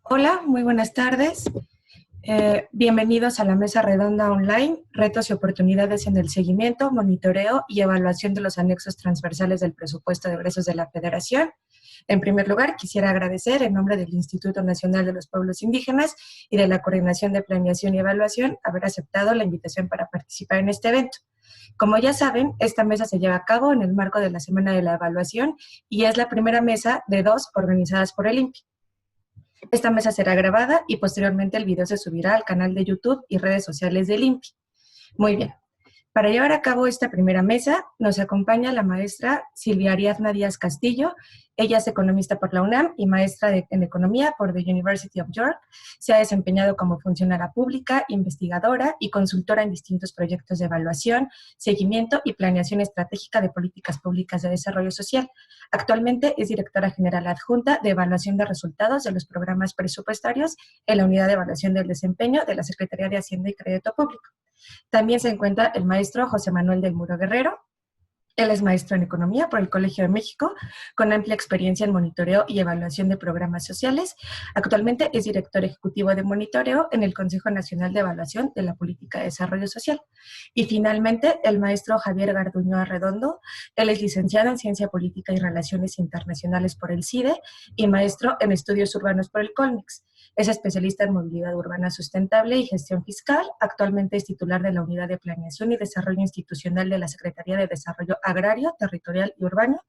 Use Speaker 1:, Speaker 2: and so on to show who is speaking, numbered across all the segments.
Speaker 1: Hola, muy buenas tardes. Bienvenidos a la mesa redonda online, retos y oportunidades en el seguimiento, monitoreo y evaluación de los anexos transversales del presupuesto de egresos de la Federación. En primer lugar, quisiera agradecer en nombre del Instituto Nacional de los Pueblos Indígenas y de la Coordinación de Planeación y Evaluación haber aceptado la invitación para participar en este evento. Como ya saben, esta mesa se lleva a cabo en el marco de la Semana de la Evaluación y es la primera mesa de dos organizadas por el INPI. Esta mesa será grabada y posteriormente el video se subirá al canal de YouTube y redes sociales del INPI. Muy bien. Para llevar a cabo esta primera mesa, nos acompaña la maestra Silvia Ariadna Díaz Castillo. Ella es economista por la UNAM y maestra en economía por the University of York. Se ha desempeñado como funcionaria pública, investigadora y consultora en distintos proyectos de evaluación, seguimiento y planeación estratégica de políticas públicas de desarrollo social. Actualmente es directora general adjunta de evaluación de resultados de los programas presupuestarios en la Unidad de Evaluación del Desempeño de la Secretaría de Hacienda y Crédito Público. También se encuentra el maestro José Manuel del Muro Guerrero. Él es maestro en Economía por el Colegio de México, con amplia experiencia en monitoreo y evaluación de programas sociales. Actualmente es director ejecutivo de monitoreo en el Consejo Nacional de Evaluación de la Política de Desarrollo Social. Y finalmente, el maestro Javier Garduño Arredondo. Él es licenciado en Ciencia Política y Relaciones Internacionales por el CIDE y maestro en Estudios Urbanos por el COLMEX. Es especialista en movilidad urbana sustentable y gestión fiscal. Actualmente es titular de la Unidad de Planeación y Desarrollo Institucional de la Secretaría de Desarrollo Agrario, Territorial y Urbano.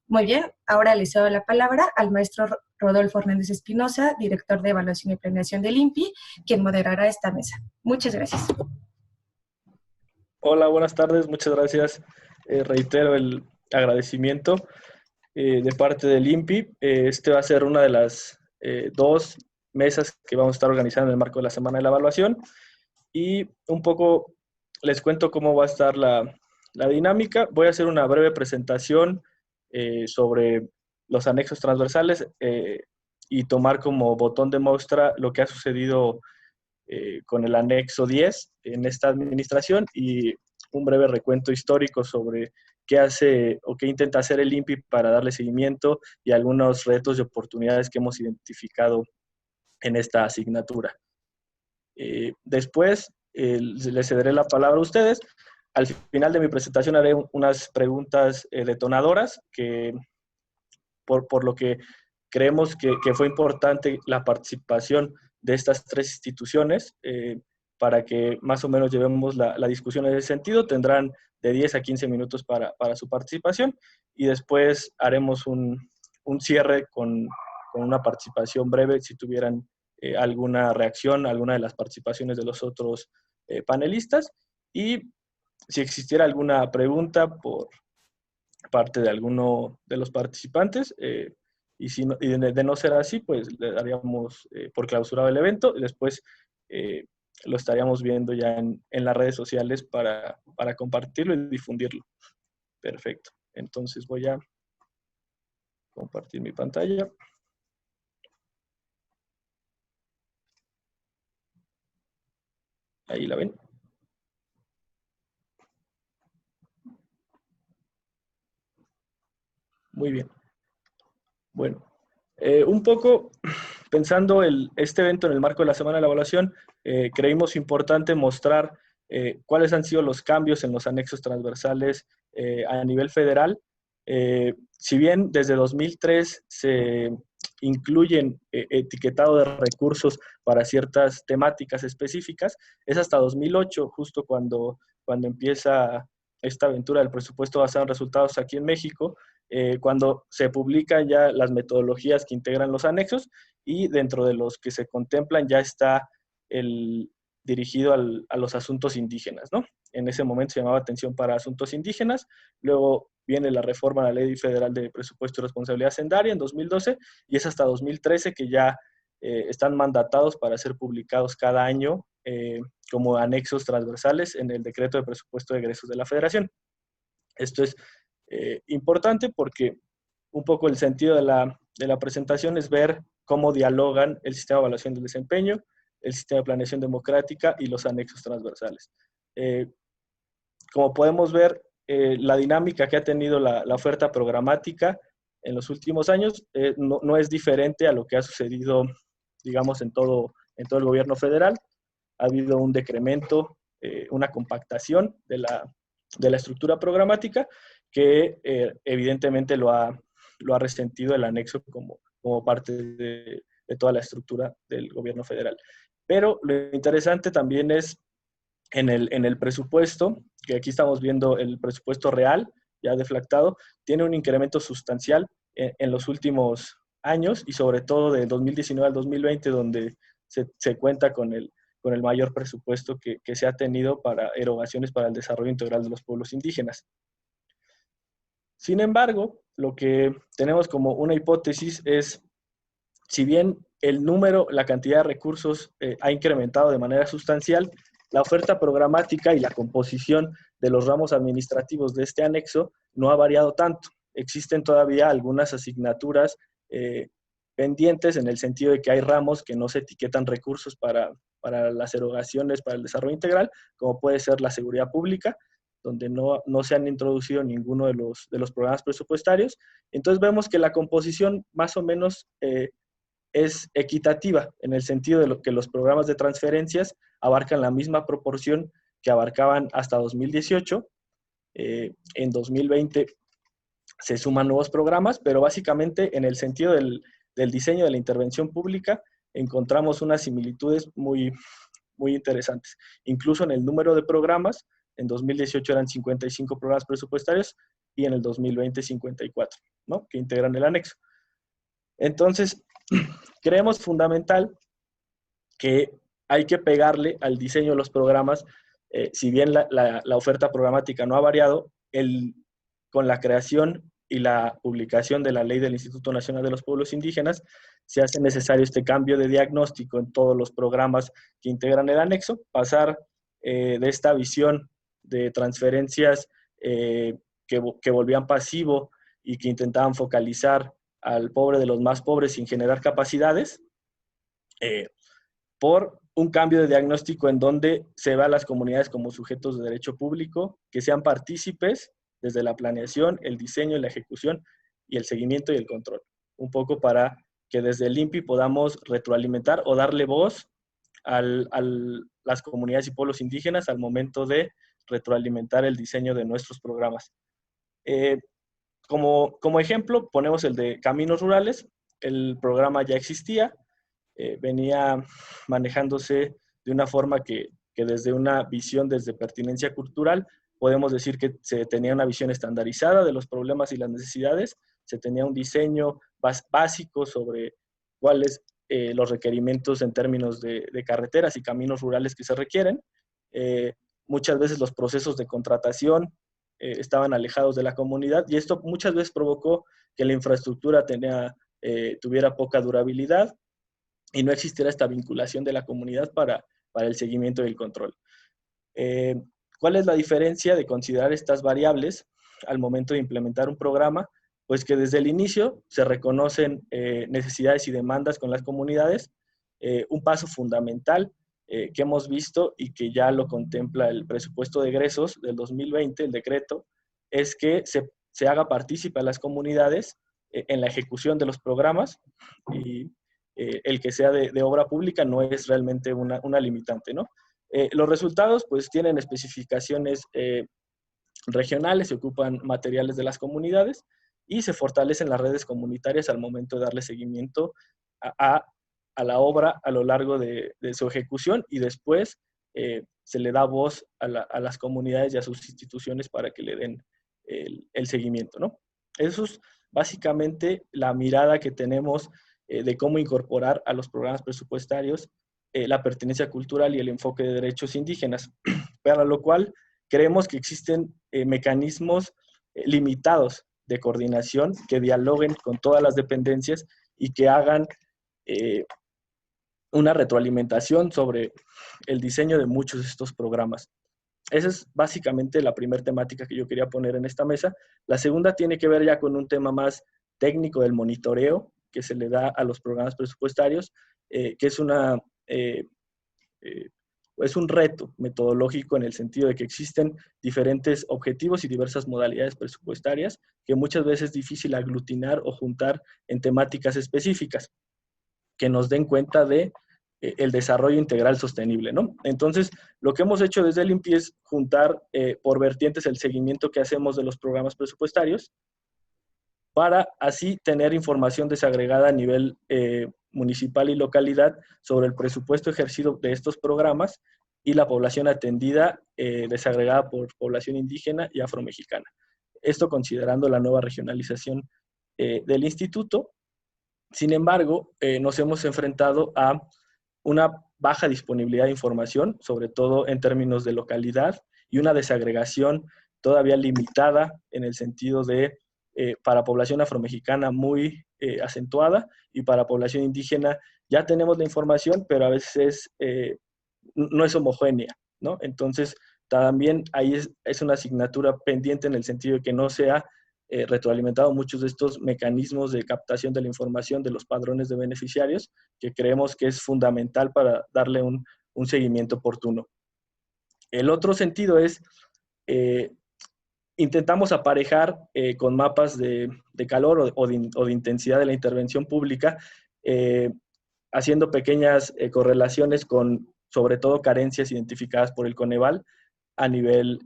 Speaker 1: Muy bien, ahora le cedo la palabra al maestro Rodolfo Hernández Espinosa, director de Evaluación y Planeación del INPI, quien moderará esta mesa. Muchas gracias.
Speaker 2: Hola, buenas tardes, muchas gracias. Reitero el agradecimiento de parte del INPI. Este va a ser una de las dos mesas que vamos a estar organizando en el marco de la Semana de la Evaluación. Y un poco les cuento cómo va a estar la dinámica. Voy a hacer una breve presentación sobre los anexos transversales y tomar como botón de muestra lo que ha sucedido con el anexo 10 en esta administración y un breve recuento histórico sobre qué hace o qué intenta hacer el INPI para darle seguimiento y algunos retos y oportunidades que hemos identificado en esta asignatura. Después les cederé la palabra a ustedes. Al final de mi presentación haré unas preguntas detonadoras que por lo que creemos que fue importante la participación de estas tres instituciones para que más o menos llevemos la discusión en ese sentido. Tendrán de 10 a 15 minutos para su participación y después haremos un cierre con una participación breve si tuvieran alguna reacción a alguna de las participaciones de los otros panelistas y si existiera alguna pregunta por parte de alguno de los participantes y de no ser así, pues le daríamos por clausurado el evento y después lo estaríamos viendo ya en las redes sociales para compartirlo y difundirlo. Perfecto. Entonces voy a compartir mi pantalla. Ahí la ven. Muy bien. Bueno, un poco pensando este evento en el marco de la Semana de la Evaluación, creímos importante mostrar cuáles han sido los cambios en los anexos transversales a nivel federal. Si bien desde 2003 se incluyen etiquetado de recursos para ciertas temáticas específicas, es hasta 2008, justo cuando empieza esta aventura del presupuesto basado en resultados aquí en México, cuando se publican ya las metodologías que integran los anexos y dentro de los que se contemplan ya está dirigido a los asuntos indígenas, ¿no? En ese momento se llamaba Atención para Asuntos Indígenas, luego viene la reforma a la Ley Federal de Presupuesto y Responsabilidad Hacendaria en 2012 y es hasta 2013 que ya están mandatados para ser publicados cada año como anexos transversales en el Decreto de Presupuesto de Egresos de la Federación. Esto es importante porque un poco el sentido de la presentación es ver cómo dialogan el sistema de evaluación del desempeño, el sistema de planeación democrática y los anexos transversales. Como podemos ver, la dinámica que ha tenido la oferta programática en los últimos años no es diferente a lo que ha sucedido digamos, en todo el gobierno federal. Ha habido un decremento, una compactación de la estructura programática que evidentemente lo ha resentido el anexo como parte de toda la estructura del gobierno federal. Pero lo interesante también es en el presupuesto, que aquí estamos viendo el presupuesto real, ya deflactado, tiene un incremento sustancial en los últimos años y sobre todo de 2019 al 2020, donde se cuenta con el mayor presupuesto que se ha tenido para erogaciones para el desarrollo integral de los pueblos indígenas. Sin embargo, lo que tenemos como una hipótesis es, si bien la cantidad de recursos ha incrementado de manera sustancial, la oferta programática y la composición de los ramos administrativos de este anexo no ha variado tanto. Existen todavía algunas asignaturas pendientes en el sentido de que hay ramos que no se etiquetan recursos para las erogaciones, para el desarrollo integral, como puede ser la seguridad pública, donde no se han introducido ninguno de los programas presupuestarios. Entonces vemos que la composición más o menos es equitativa, en el sentido de que los programas de transferencias abarcan la misma proporción que abarcaban hasta 2018. En 2020 se suman nuevos programas, pero básicamente en el sentido del diseño de la intervención pública encontramos unas similitudes muy, muy interesantes. Incluso en el número de programas, en 2018 eran 55 programas presupuestarios y en el 2020 54, ¿no?, que integran el anexo. Entonces, creemos fundamental que hay que pegarle al diseño de los programas, si bien la oferta programática no ha variado, con la creación y la publicación de la Ley del Instituto Nacional de los Pueblos Indígenas, se hace necesario este cambio de diagnóstico en todos los programas que integran el anexo, pasar de esta visión de transferencias que volvían pasivo y que intentaban focalizar al pobre de los más pobres sin generar capacidades, por un cambio de diagnóstico en donde se ve a las comunidades como sujetos de derecho público, que sean partícipes desde la planeación, el diseño, la ejecución y el seguimiento y el control. Un poco para que desde el INPI podamos retroalimentar o darle voz a las comunidades y pueblos indígenas al momento de retroalimentar el diseño de nuestros programas. Como ejemplo, ponemos el de Caminos Rurales. El programa ya existía, venía manejándose de una forma que desde una visión, desde pertinencia cultural, podemos decir que se tenía una visión estandarizada de los problemas y las necesidades, se tenía un diseño básico sobre cuáles los requerimientos en términos de carreteras y caminos rurales que se requieren. Muchas veces los procesos de contratación estaban alejados de la comunidad y esto muchas veces provocó que la infraestructura tuviera poca durabilidad y no existiera esta vinculación de la comunidad para el seguimiento y el control. ¿Cuál es la diferencia de considerar estas variables al momento de implementar un programa? Pues que desde el inicio se reconocen necesidades y demandas con las comunidades. Un paso fundamental que hemos visto y que ya lo contempla el presupuesto de egresos del 2020, el decreto, es que se haga partícipe a las comunidades en la ejecución de los programas, y el que sea de obra pública no es realmente una limitante, ¿no? Los resultados pues tienen especificaciones regionales, se ocupan materiales de las comunidades y se fortalecen las redes comunitarias al momento de darle seguimiento a la obra a lo largo de su ejecución, y después se le da voz a las comunidades y a sus instituciones para que le den el seguimiento, ¿no? Eso es básicamente la mirada que tenemos de cómo incorporar a los programas presupuestarios la pertenencia cultural y el enfoque de derechos indígenas, para lo cual creemos que existen mecanismos limitados de coordinación que dialoguen con todas las dependencias y que hagan una retroalimentación sobre el diseño de muchos de estos programas. Esa es básicamente la primera temática que yo quería poner en esta mesa. La segunda tiene que ver ya con un tema más técnico del monitoreo que se le da a los programas presupuestarios, que es un reto metodológico en el sentido de que existen diferentes objetivos y diversas modalidades presupuestarias que muchas veces es difícil aglutinar o juntar en temáticas específicas. que nos den cuenta de el desarrollo integral sostenible, ¿no? Entonces, lo que hemos hecho desde el INPI es juntar por vertientes el seguimiento que hacemos de los programas presupuestarios para así tener información desagregada a nivel municipal y localidad sobre el presupuesto ejercido de estos programas y la población atendida desagregada por población indígena y afromexicana. Esto considerando la nueva regionalización del instituto. Sin embargo, nos hemos enfrentado a una baja disponibilidad de información, sobre todo en términos de localidad, y una desagregación todavía limitada en el sentido de, para población afromexicana muy acentuada, y para población indígena ya tenemos la información, pero a veces no es homogénea, ¿no? Entonces, también ahí es una asignatura pendiente en el sentido de que no se ha retroalimentado muchos de estos mecanismos de captación de la información de los padrones de beneficiarios, que creemos que es fundamental para darle un seguimiento oportuno. El otro sentido es, intentamos aparejar con mapas de calor o de intensidad de la intervención pública, haciendo pequeñas correlaciones con, sobre todo, carencias identificadas por el Coneval a nivel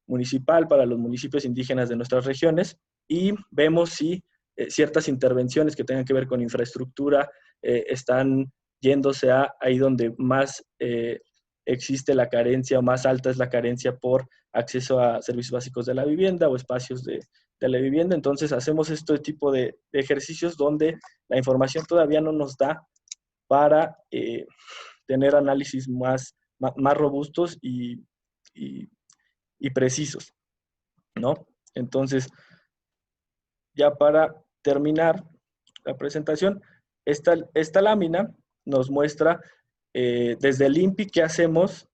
Speaker 2: municipal para los municipios indígenas de nuestras regiones, y vemos si ciertas intervenciones que tengan que ver con infraestructura están yéndose a ahí donde más existe la carencia o más alta es la carencia por acceso a servicios básicos de la vivienda o espacios de la vivienda. Entonces hacemos este tipo de ejercicios donde la información todavía no nos da para tener análisis más robustos y precisos, ¿no? Entonces, ya para terminar la presentación, esta lámina nos muestra desde el INPI qué hacemos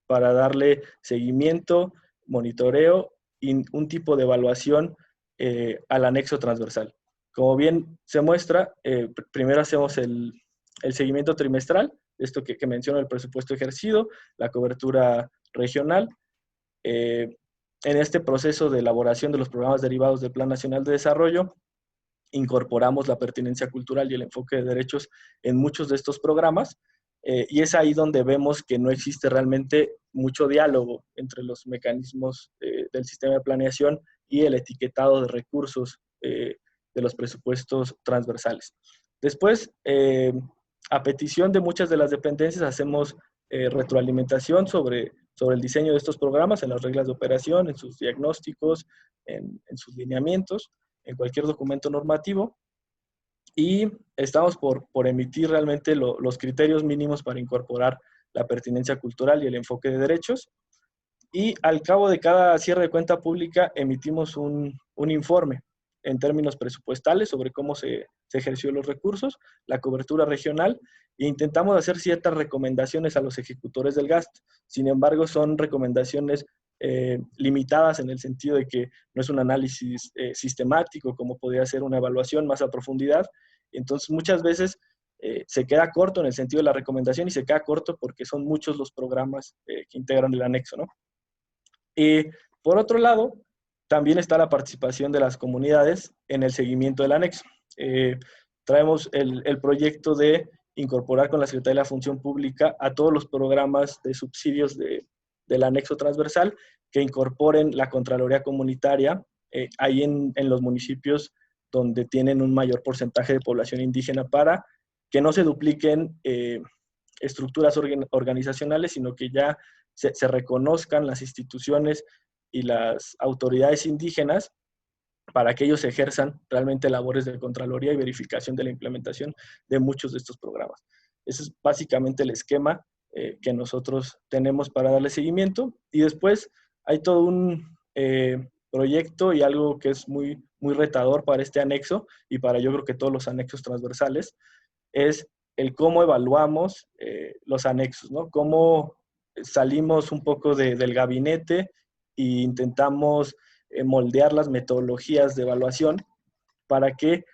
Speaker 2: para darle seguimiento, monitoreo y un tipo de evaluación al anexo transversal. Como bien se muestra, primero hacemos el seguimiento trimestral, esto que menciona el presupuesto ejercido, la cobertura regional. En este proceso de elaboración de los programas derivados del Plan Nacional de Desarrollo, incorporamos la pertinencia cultural y el enfoque de derechos en muchos de estos programas, y es ahí donde vemos que no existe realmente mucho diálogo entre los mecanismos del sistema de planeación y el etiquetado de recursos de los presupuestos transversales. Después, a petición de muchas de las dependencias, hacemos retroalimentación sobre el diseño de estos programas, en las reglas de operación, en sus diagnósticos, en sus lineamientos, en cualquier documento normativo, y estamos por emitir realmente los criterios mínimos para incorporar la pertinencia cultural y el enfoque de derechos, y al cabo de cada cierre de cuenta pública emitimos un informe en términos presupuestales sobre cómo se ejerció los recursos, la cobertura regional, e intentamos hacer ciertas recomendaciones a los ejecutores del gasto. Sin embargo, son recomendaciones limitadas en el sentido de que no es un análisis sistemático como podría ser una evaluación más a profundidad. Entonces, muchas veces se queda corto en el sentido de la recomendación, y se queda corto porque son muchos los programas que integran el anexo, ¿no? Y por otro lado, también está la participación de las comunidades en el seguimiento del anexo. Traemos el proyecto de incorporar con la Secretaría de la Función Pública a todos los programas de subsidios del anexo transversal que incorporen la Contraloría Comunitaria ahí en los municipios donde tienen un mayor porcentaje de población indígena, para que no se dupliquen estructuras organizacionales, sino que ya se reconozcan las instituciones y las autoridades indígenas para que ellos ejerzan realmente labores de contraloría y verificación de la implementación de muchos de estos programas. Ese es básicamente el esquema que nosotros tenemos para darle seguimiento. Y después hay todo un proyecto y algo que es muy retador para este anexo, y para yo creo que todos los anexos transversales, es el cómo evaluamos los anexos, ¿no? Cómo salimos un poco del gabinete e intentamos moldear las metodologías de evaluación para que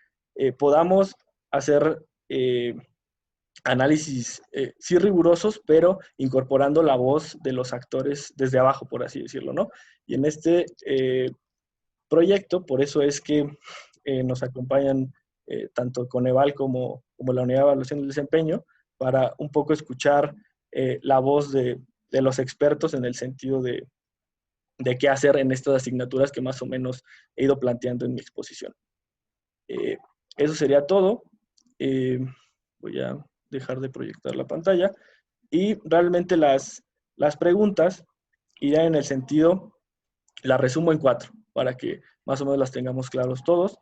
Speaker 2: podamos hacer análisis sí rigurosos, pero incorporando la voz de los actores desde abajo, por así decirlo, ¿no? Y en este proyecto, por eso es que nos acompañan tanto Coneval como la Unidad de Evaluación del Desempeño, para un poco escuchar la voz de los expertos en el sentido de qué hacer en estas asignaturas que más o menos he ido planteando en mi exposición. Eso sería todo. Voy a dejar de proyectar la pantalla. Y realmente las preguntas irán en el sentido, las resumo en 4, para que más o menos las tengamos claros todos.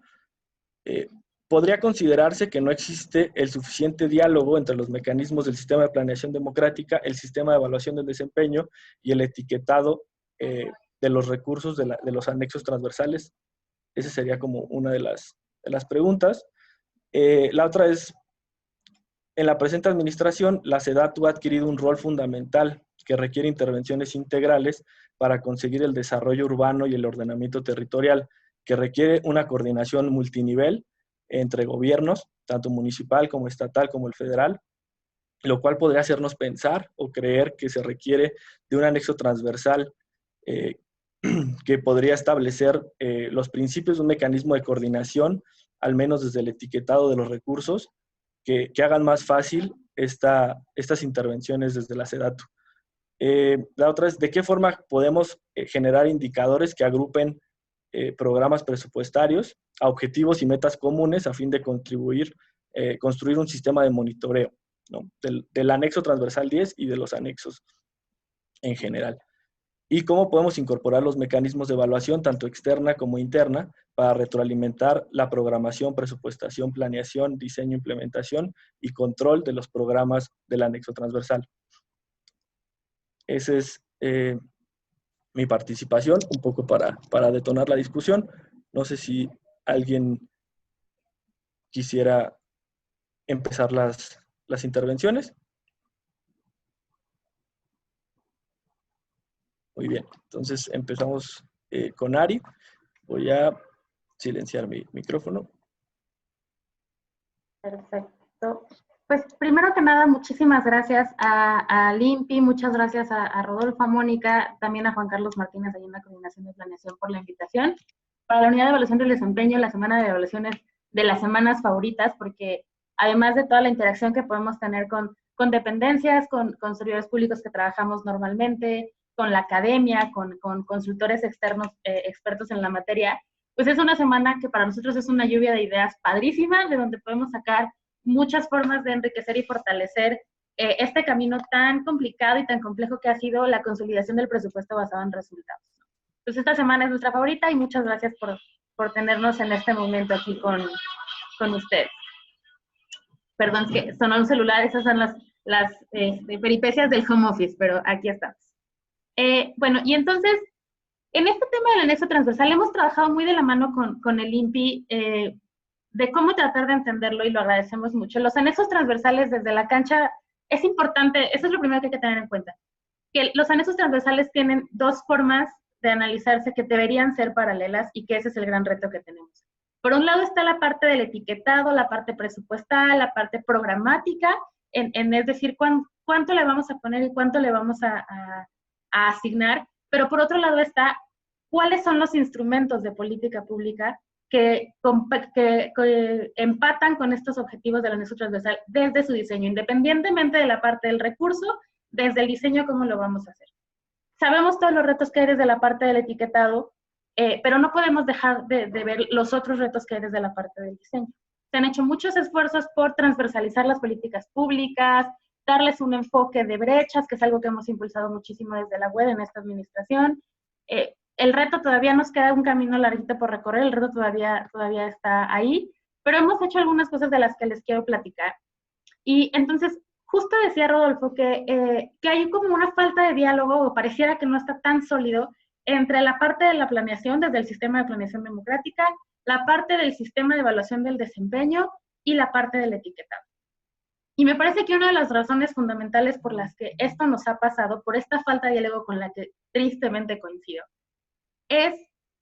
Speaker 2: Podría considerarse que no existe el suficiente diálogo entre los mecanismos del sistema de planeación democrática, el sistema de evaluación del desempeño y el etiquetado de los recursos de los anexos transversales. Esa sería como una de las preguntas. La otra es, en la presente administración, la SEDATU ha adquirido un rol fundamental que requiere intervenciones integrales para conseguir el desarrollo urbano y el ordenamiento territorial, que requiere una coordinación multinivel entre gobiernos, tanto municipal como estatal como el federal, lo cual podría hacernos pensar o creer que se requiere de un anexo transversal que podría establecer los principios de un mecanismo de coordinación, al menos desde el etiquetado de los recursos, que hagan más fácil estas intervenciones desde la SEDATU. La otra es, ¿de qué forma podemos generar indicadores que agrupen programas presupuestarios a objetivos y metas comunes a fin de construir un sistema de monitoreo, ¿no? del anexo transversal 10 y de los anexos en general? Y cómo podemos incorporar los mecanismos de evaluación, tanto externa como interna, para retroalimentar la programación, presupuestación, planeación, diseño, implementación y control de los programas del anexo transversal. Esa es mi participación, un poco para detonar la discusión. No sé si alguien quisiera empezar las intervenciones. Muy bien, entonces empezamos con Ari. Voy a silenciar mi micrófono.
Speaker 3: Perfecto. Pues primero que nada, muchísimas gracias a Limpi, muchas gracias a Rodolfo, a Mónica, también a Juan Carlos Martínez, ahí en la Coordinación de Planeación, por la invitación. Para la Unidad de Evaluación del Desempeño, la semana de evaluaciones de las semanas favoritas, porque además de toda la interacción que podemos tener con dependencias, con servidores públicos que trabajamos normalmente, con la academia, con consultores externos, expertos en la materia, pues es una semana que para nosotros es una lluvia de ideas padrísima, de donde podemos sacar muchas formas de enriquecer y fortalecer este camino tan complicado y tan complejo que ha sido la consolidación del presupuesto basado en resultados. Entonces esta semana es nuestra favorita y muchas gracias por tenernos en este momento aquí con ustedes. Perdón, es que sonó un celular, esas son las peripecias del home office, pero aquí estamos. Bueno, y entonces, en este tema del anexo transversal hemos trabajado muy de la mano con el INPI de cómo tratar de entenderlo y lo agradecemos mucho. Los anexos transversales desde la cancha es importante, eso es lo primero que hay que tener en cuenta, que los anexos transversales tienen dos formas de analizarse que deberían ser paralelas y que ese es el gran reto que tenemos. Por un lado está la parte del etiquetado, la parte presupuestal, la parte programática, es decir, cuánto le vamos a poner y cuánto le vamos a asignar, pero por otro lado está cuáles son los instrumentos de política pública que empatan con estos objetivos del anexo transversal desde su diseño, independientemente de la parte del recurso, desde el diseño, cómo lo vamos a hacer. Sabemos todos los retos que hay desde la parte del etiquetado, pero no podemos dejar de ver los otros retos que hay desde la parte del diseño. Se han hecho muchos esfuerzos por transversalizar las políticas públicas, darles un enfoque de brechas, que es algo que hemos impulsado muchísimo desde la web en esta administración. El reto todavía nos queda un camino larguito por recorrer, el reto todavía está ahí, pero hemos hecho algunas cosas de las que les quiero platicar. Y entonces, justo decía Rodolfo que hay como una falta de diálogo, o pareciera que no está tan sólido, entre la parte de la planeación, desde el sistema de planeación democrática, la parte del sistema de evaluación del desempeño y la parte del etiquetado. Y me parece que una de las razones fundamentales por las que esto nos ha pasado, por esta falta de diálogo con la que tristemente coincido, es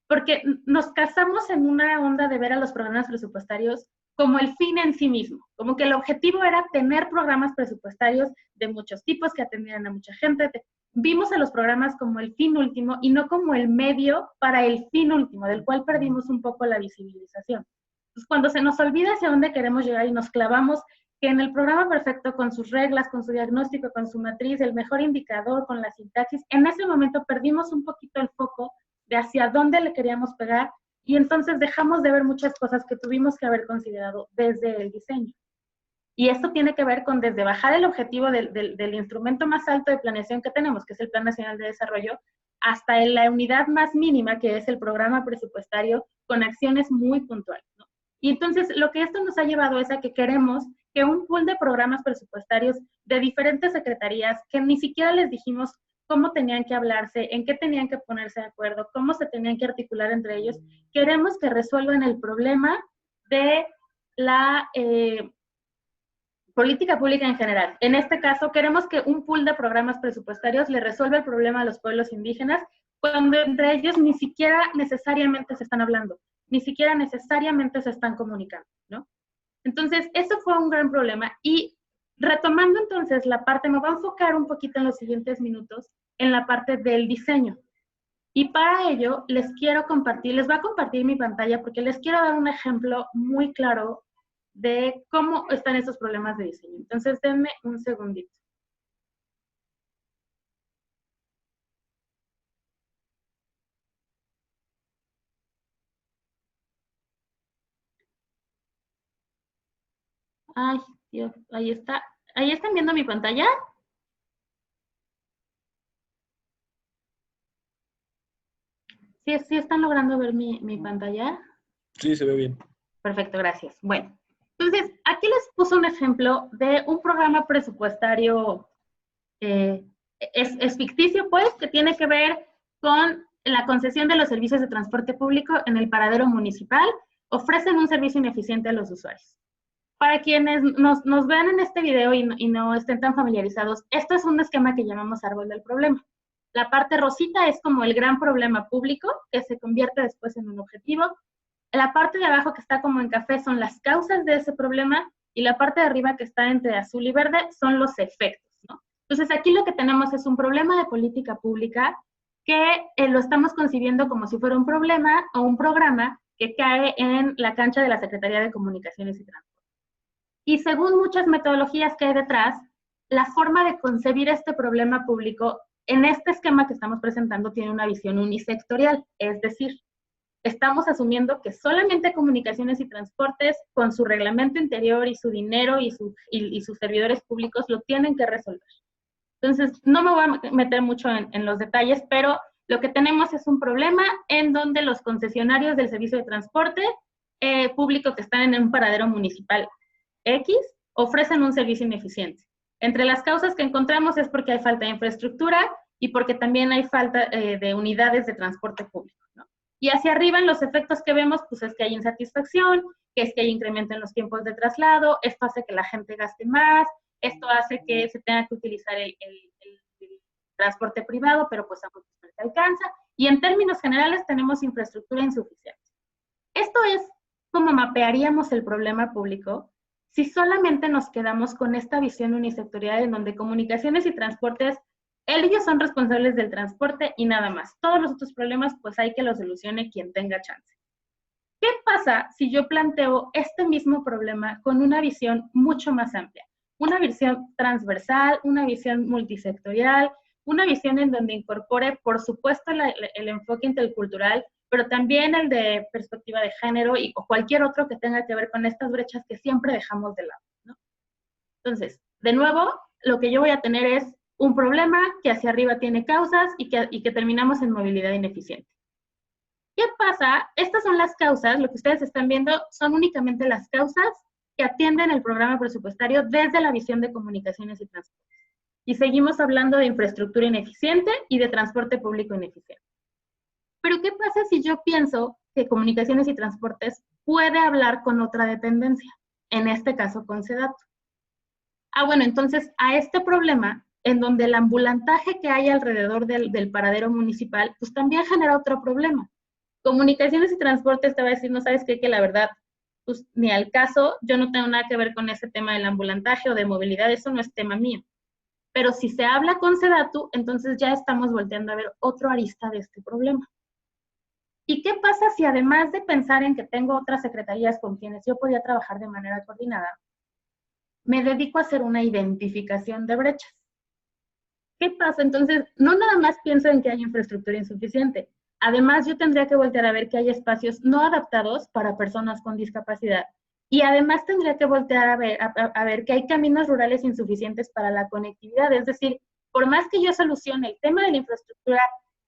Speaker 3: porque nos casamos en una onda de ver a los programas presupuestarios como el fin en sí mismo, como que el objetivo era tener programas presupuestarios de muchos tipos que atendieran a mucha gente. Vimos a los programas como el fin último y no como el medio para el fin último, del cual perdimos un poco la visibilización. Entonces, cuando se nos olvida hacia dónde queremos llegar y nos clavamos que en el programa perfecto, con sus reglas, con su diagnóstico, con su matriz, el mejor indicador, con la sintaxis, en ese momento perdimos un poquito el foco de hacia dónde le queríamos pegar y entonces dejamos de ver muchas cosas que tuvimos que haber considerado desde el diseño. Y esto tiene que ver con desde bajar el objetivo del instrumento más alto de planeación que tenemos, que es el Plan Nacional de Desarrollo, hasta en la unidad más mínima, que es el programa presupuestario, con acciones muy puntuales, ¿no? Y entonces, lo que esto nos ha llevado es a que queremos que un pool de programas presupuestarios de diferentes secretarías, que ni siquiera les dijimos cómo tenían que hablarse, en qué tenían que ponerse de acuerdo, cómo se tenían que articular entre ellos, queremos que resuelvan el problema de la política pública en general. En este caso, queremos que un pool de programas presupuestarios le resuelva el problema a los pueblos indígenas, cuando entre ellos ni siquiera necesariamente se están hablando, ni siquiera necesariamente se están comunicando, ¿no? Entonces, eso fue un gran problema. Y retomando entonces la parte, me voy a enfocar un poquito en los siguientes minutos en la parte del diseño. Y para ello, les voy a compartir mi pantalla porque les quiero dar un ejemplo muy claro de cómo están estos problemas de diseño. Entonces, denme un segundito. Ay, Dios, ahí está. ¿Ahí están viendo mi pantalla? ¿Sí están logrando ver mi pantalla?
Speaker 2: Sí, se ve bien.
Speaker 3: Perfecto, gracias. Bueno, entonces, aquí les puse un ejemplo de un programa presupuestario, es ficticio, pues, que tiene que ver con la concesión de los servicios de transporte público en el paradero municipal. Ofrecen un servicio ineficiente a los usuarios. Para quienes nos vean en este video y no estén tan familiarizados, esto es un esquema que llamamos árbol del problema. La parte rosita es como el gran problema público, que se convierte después en un objetivo. La parte de abajo que está como en café son las causas de ese problema, y la parte de arriba que está entre azul y verde son los efectos, ¿no? Entonces aquí lo que tenemos es un problema de política pública que lo estamos concibiendo como si fuera un problema o un programa que cae en la cancha de la Secretaría de Comunicaciones y Transporte. Y según muchas metodologías que hay detrás, la forma de concebir este problema público en este esquema que estamos presentando tiene una visión unisectorial, es decir, estamos asumiendo que solamente Comunicaciones y Transportes, con su reglamento interior y su dinero y sus servidores públicos, lo tienen que resolver. Entonces, no me voy a meter mucho en los detalles, pero lo que tenemos es un problema en donde los concesionarios del servicio de transporte público que están en un paradero municipal X ofrecen un servicio ineficiente. Entre las causas que encontramos es porque hay falta de infraestructura y porque también hay falta de unidades de transporte público, ¿no? Y hacia arriba en los efectos que vemos, pues es que hay insatisfacción, que es que hay incremento en los tiempos de traslado, esto hace que la gente gaste más, esto hace que se tenga que utilizar el transporte privado, pero pues a muchos no les alcanza, y en términos generales tenemos infraestructura insuficiente. Esto es como mapearíamos el problema público si solamente nos quedamos con esta visión unisectorial en donde Comunicaciones y Transportes, ellos son responsables del transporte y nada más. Todos los otros problemas, pues hay que los solucione quien tenga chance. ¿Qué pasa si yo planteo este mismo problema con una visión mucho más amplia? Una visión transversal, una visión multisectorial, una visión en donde incorpore, por supuesto, el enfoque intercultural, pero también el de perspectiva de género o cualquier otro que tenga que ver con estas brechas que siempre dejamos de lado, ¿no? Entonces, de nuevo, lo que yo voy a tener es un problema que hacia arriba tiene causas y que terminamos en movilidad ineficiente. ¿Qué pasa? Estas son las causas, lo que ustedes están viendo son únicamente las causas que atienden el programa presupuestario desde la visión de Comunicaciones y Transportes. Y seguimos hablando de infraestructura ineficiente y de transporte público ineficiente. Pero ¿qué pasa si yo pienso que Comunicaciones y Transportes puede hablar con otra dependencia? En este caso, con SEDATU. Bueno, entonces a este problema, en donde el ambulantaje que hay alrededor del paradero municipal, pues también genera otro problema. Comunicaciones y Transportes te va a decir, no sabes qué, que la verdad, pues ni al caso, yo no tengo nada que ver con ese tema del ambulantaje o de movilidad, eso no es tema mío. Pero si se habla con SEDATU, entonces ya estamos volteando a ver otro arista de este problema. ¿Y qué pasa si además de pensar en que tengo otras secretarías con quienes yo podía trabajar de manera coordinada, me dedico a hacer una identificación de brechas? ¿Qué pasa? Entonces, no nada más pienso en que hay infraestructura insuficiente. Además, yo tendría que voltear a ver que hay espacios no adaptados para personas con discapacidad. Y además tendría que voltear a ver que hay caminos rurales insuficientes para la conectividad. Es decir, por más que yo solucione el tema de la infraestructura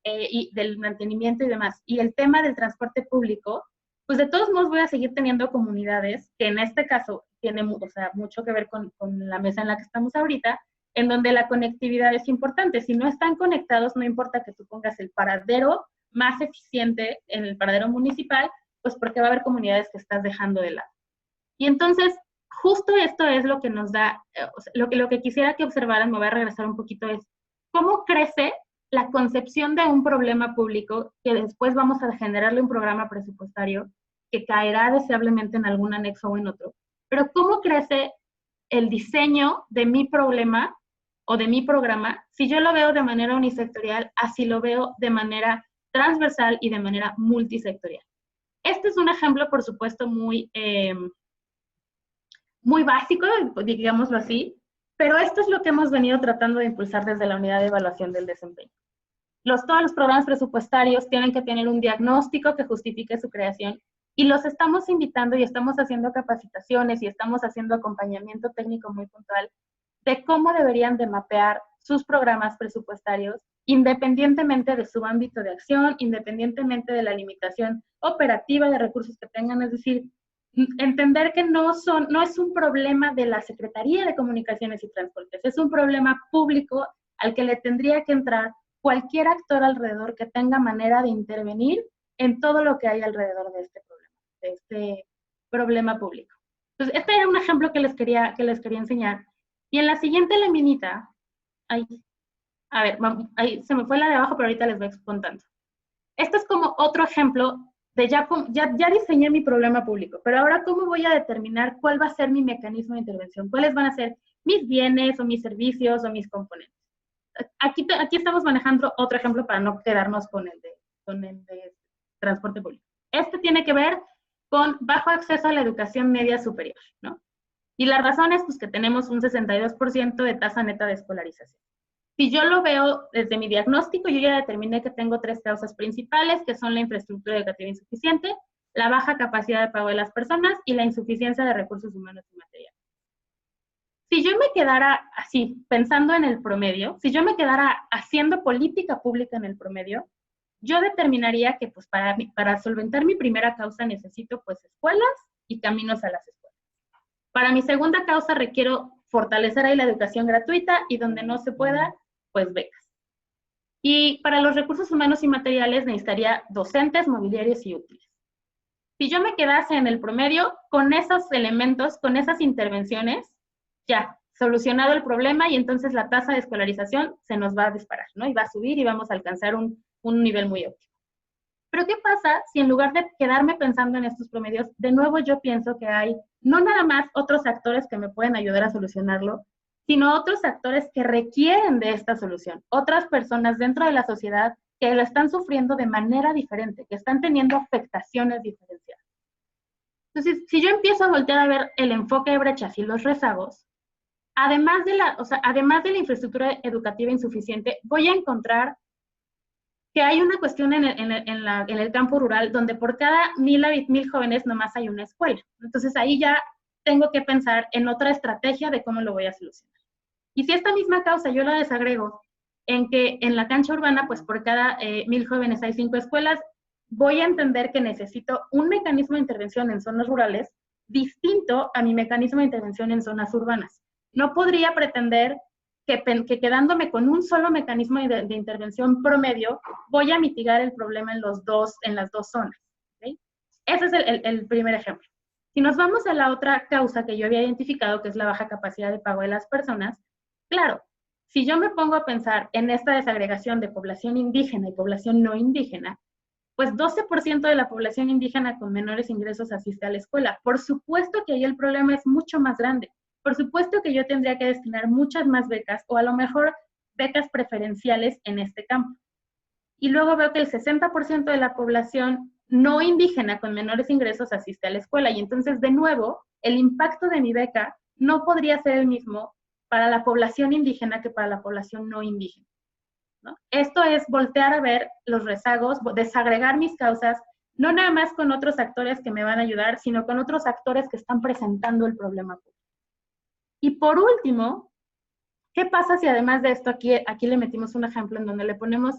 Speaker 3: y del mantenimiento y demás, y el tema del transporte público, pues de todos modos voy a seguir teniendo comunidades, que en este caso tiene mucho que ver con la mesa en la que estamos ahorita, en donde la conectividad es importante. Si no están conectados, no importa que tú pongas el paradero más eficiente en el paradero municipal, pues porque va a haber comunidades que estás dejando de lado. Y entonces, justo esto es lo que nos da, lo que quisiera que observaran, me voy a regresar un poquito, es cómo crece la concepción de un problema público que después vamos a generarle un programa presupuestario que caerá deseablemente en algún anexo o en otro. Pero cómo crece el diseño de mi problema o de mi programa, si yo lo veo de manera unisectorial, así lo veo de manera transversal y de manera multisectorial. Este es un ejemplo, por supuesto, muy básico, digámoslo así, pero esto es lo que hemos venido tratando de impulsar desde la Unidad de Evaluación del Desempeño. Todos los programas presupuestarios tienen que tener un diagnóstico que justifique su creación y los estamos invitando y estamos haciendo capacitaciones y estamos haciendo acompañamiento técnico muy puntual de cómo deberían de mapear sus programas presupuestarios independientemente de su ámbito de acción, independientemente de la limitación operativa de recursos que tengan, es decir, entender que no es un problema de la Secretaría de Comunicaciones y Transportes, es un problema público al que le tendría que entrar cualquier actor alrededor que tenga manera de intervenir en todo lo que hay alrededor de este problema público. Entonces, este era un ejemplo que les quería enseñar. Y en la siguiente laminita, a ver, ahí se me fue la de abajo, pero ahorita les voy contando. Este es como otro ejemplo de ya diseñé mi problema público, pero ahora ¿cómo voy a determinar cuál va a ser mi mecanismo de intervención? ¿Cuáles van a ser mis bienes o mis servicios o mis componentes? Aquí estamos manejando otro ejemplo para no quedarnos con el de transporte público. Este tiene que ver con bajo acceso a la educación media superior, ¿no? Y la razón es pues, que tenemos un 62% de tasa neta de escolarización. Si yo lo veo desde mi diagnóstico, yo ya determiné que tengo 3 causas principales, que son la infraestructura educativa insuficiente, la baja capacidad de pago de las personas y la insuficiencia de recursos humanos y materiales. Si yo me quedara así, pensando en el promedio, si yo me quedara haciendo política pública en el promedio, yo determinaría que pues, para solventar mi primera causa necesito pues escuelas y caminos a las escuelas. Para mi segunda causa requiero fortalecer ahí la educación gratuita y donde no se pueda, pues becas. Y para los recursos humanos y materiales necesitaría docentes, mobiliarios y útiles. Si yo me quedase en el promedio, con esos elementos, con esas intervenciones, ya, solucionado el problema y entonces la tasa de escolarización se nos va a disparar, ¿no? Y va a subir y vamos a alcanzar un nivel muy óptimo. Pero ¿qué pasa si en lugar de quedarme pensando en estos promedios, de nuevo yo pienso que hay no nada más otros actores que me pueden ayudar a solucionarlo, sino otros actores que requieren de esta solución, otras personas dentro de la sociedad que lo están sufriendo de manera diferente, que están teniendo afectaciones diferenciadas. Entonces, si yo empiezo a voltear a ver el enfoque de brechas y los rezagos, además de la infraestructura educativa insuficiente, voy a encontrar que hay una cuestión en el campo rural donde por cada 1,000 jóvenes nomás hay una escuela. Entonces ahí ya tengo que pensar en otra estrategia de cómo lo voy a solucionar. Y si esta misma causa yo la desagrego en que en la cancha urbana, pues por cada 1,000 jóvenes hay 5 escuelas, voy a entender que necesito un mecanismo de intervención en zonas rurales distinto a mi mecanismo de intervención en zonas urbanas. No podría pretender que quedándome con un solo mecanismo de intervención promedio, voy a mitigar el problema en las dos zonas. ¿Okay? Ese es el primer ejemplo. Si nos vamos a la otra causa que yo había identificado, que es la baja capacidad de pago de las personas, claro, si yo me pongo a pensar en esta desagregación de población indígena y población no indígena, pues 12% de la población indígena con menores ingresos asiste a la escuela. Por supuesto que ahí el problema es mucho más grande. Por supuesto que yo tendría que destinar muchas más becas o a lo mejor becas preferenciales en este campo. y luego veo que el 60% de la población no indígena con menores ingresos asiste a la escuela. Y entonces, de nuevo, el impacto de mi beca no podría ser el mismo para la población indígena que para la población no indígena, ¿no? Esto es voltear a ver los rezagos, desagregar mis causas, no nada más con otros actores que me van a ayudar, sino con otros actores que están presentando el problema público. Y por último, ¿qué pasa si además de esto aquí le metimos un ejemplo en donde le ponemos,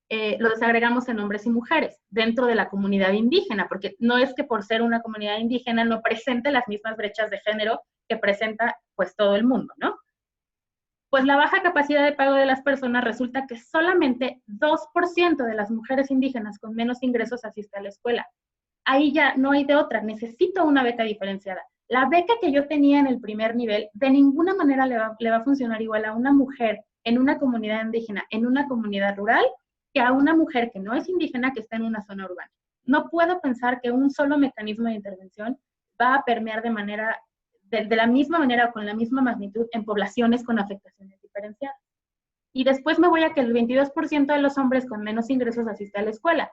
Speaker 3: lo desagregamos en hombres y mujeres dentro de la comunidad indígena? Porque no es que por ser una comunidad indígena no presente las mismas brechas de género que presenta pues todo el mundo, ¿no? Pues la baja capacidad de pago de las personas resulta que solamente 2% de las mujeres indígenas con menos ingresos asiste a la escuela. Ahí ya no hay de otra, necesito una beca diferenciada. La beca que yo tenía en el primer nivel de ninguna manera le va a funcionar igual a una mujer en una comunidad indígena, en una comunidad rural, que a una mujer que no es indígena que está en una zona urbana. No puedo pensar que un solo mecanismo de intervención va a permear de la misma manera o con la misma magnitud en poblaciones con afectaciones diferenciadas. Y después me voy a que el 22% de los hombres con menos ingresos asiste a la escuela.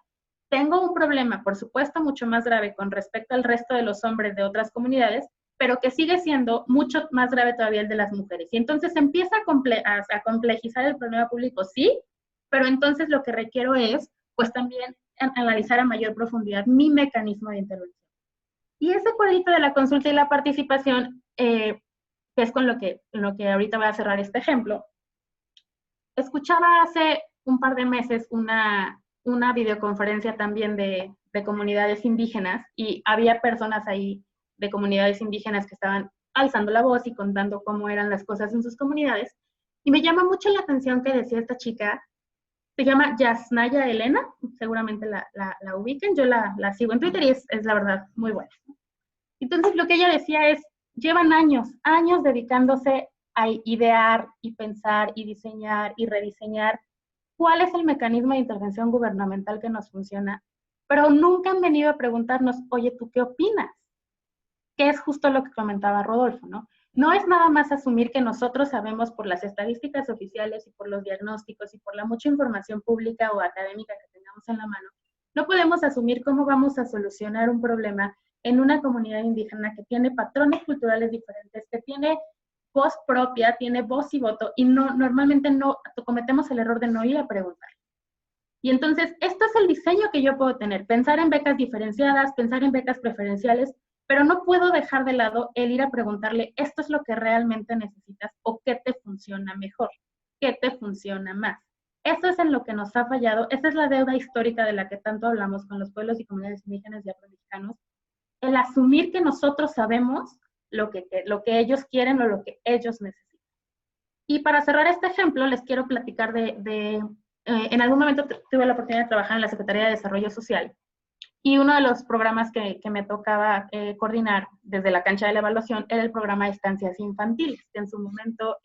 Speaker 3: Tengo un problema, por supuesto, mucho más grave con respecto al resto de los hombres de otras comunidades, pero que sigue siendo mucho más grave todavía el de las mujeres. Y entonces empieza a complejizar el problema público, sí, pero entonces lo que requiero es, pues también analizar a mayor profundidad mi mecanismo de intervención. Y ese cuadrito de la consulta y la participación, que es con lo que ahorita voy a cerrar este ejemplo, escuchaba hace un par de meses una videoconferencia también de comunidades indígenas, y había personas ahí de comunidades indígenas que estaban alzando la voz y contando cómo eran las cosas en sus comunidades, y me llama mucho la atención que decía esta chica, se llama Yasnaya Elena, seguramente la ubiquen, yo la sigo en Twitter y es la verdad muy buena. Entonces lo que ella decía es, llevan años dedicándose a idear y pensar y diseñar y rediseñar cuál es el mecanismo de intervención gubernamental que nos funciona, pero nunca han venido a preguntarnos, oye, ¿tú qué opinas? Que es justo lo que comentaba Rodolfo, ¿no? No es nada más asumir que nosotros sabemos por las estadísticas oficiales y por los diagnósticos y por la mucha información pública o académica que tengamos en la mano. No podemos asumir cómo vamos a solucionar un problema en una comunidad indígena que tiene patrones culturales diferentes, que tiene voz propia, tiene voz y voto, y normalmente no cometemos el error de no ir a preguntar. Y entonces, esto es el diseño que yo puedo tener, pensar en becas diferenciadas, pensar en becas preferenciales, pero no puedo dejar de lado el ir a preguntarle, esto es lo que realmente necesitas o qué te funciona mejor, qué te funciona más. Eso es en lo que nos ha fallado, esa es la deuda histórica de la que tanto hablamos con los pueblos y comunidades indígenas y afromexicanos, el asumir que nosotros sabemos lo que ellos quieren o lo que ellos necesitan. Y para cerrar este ejemplo, les quiero platicar en algún momento tuve la oportunidad de trabajar en la Secretaría de Desarrollo Social, y uno de los programas que me tocaba coordinar desde la cancha de la evaluación era el programa de estancias infantiles, que en su momento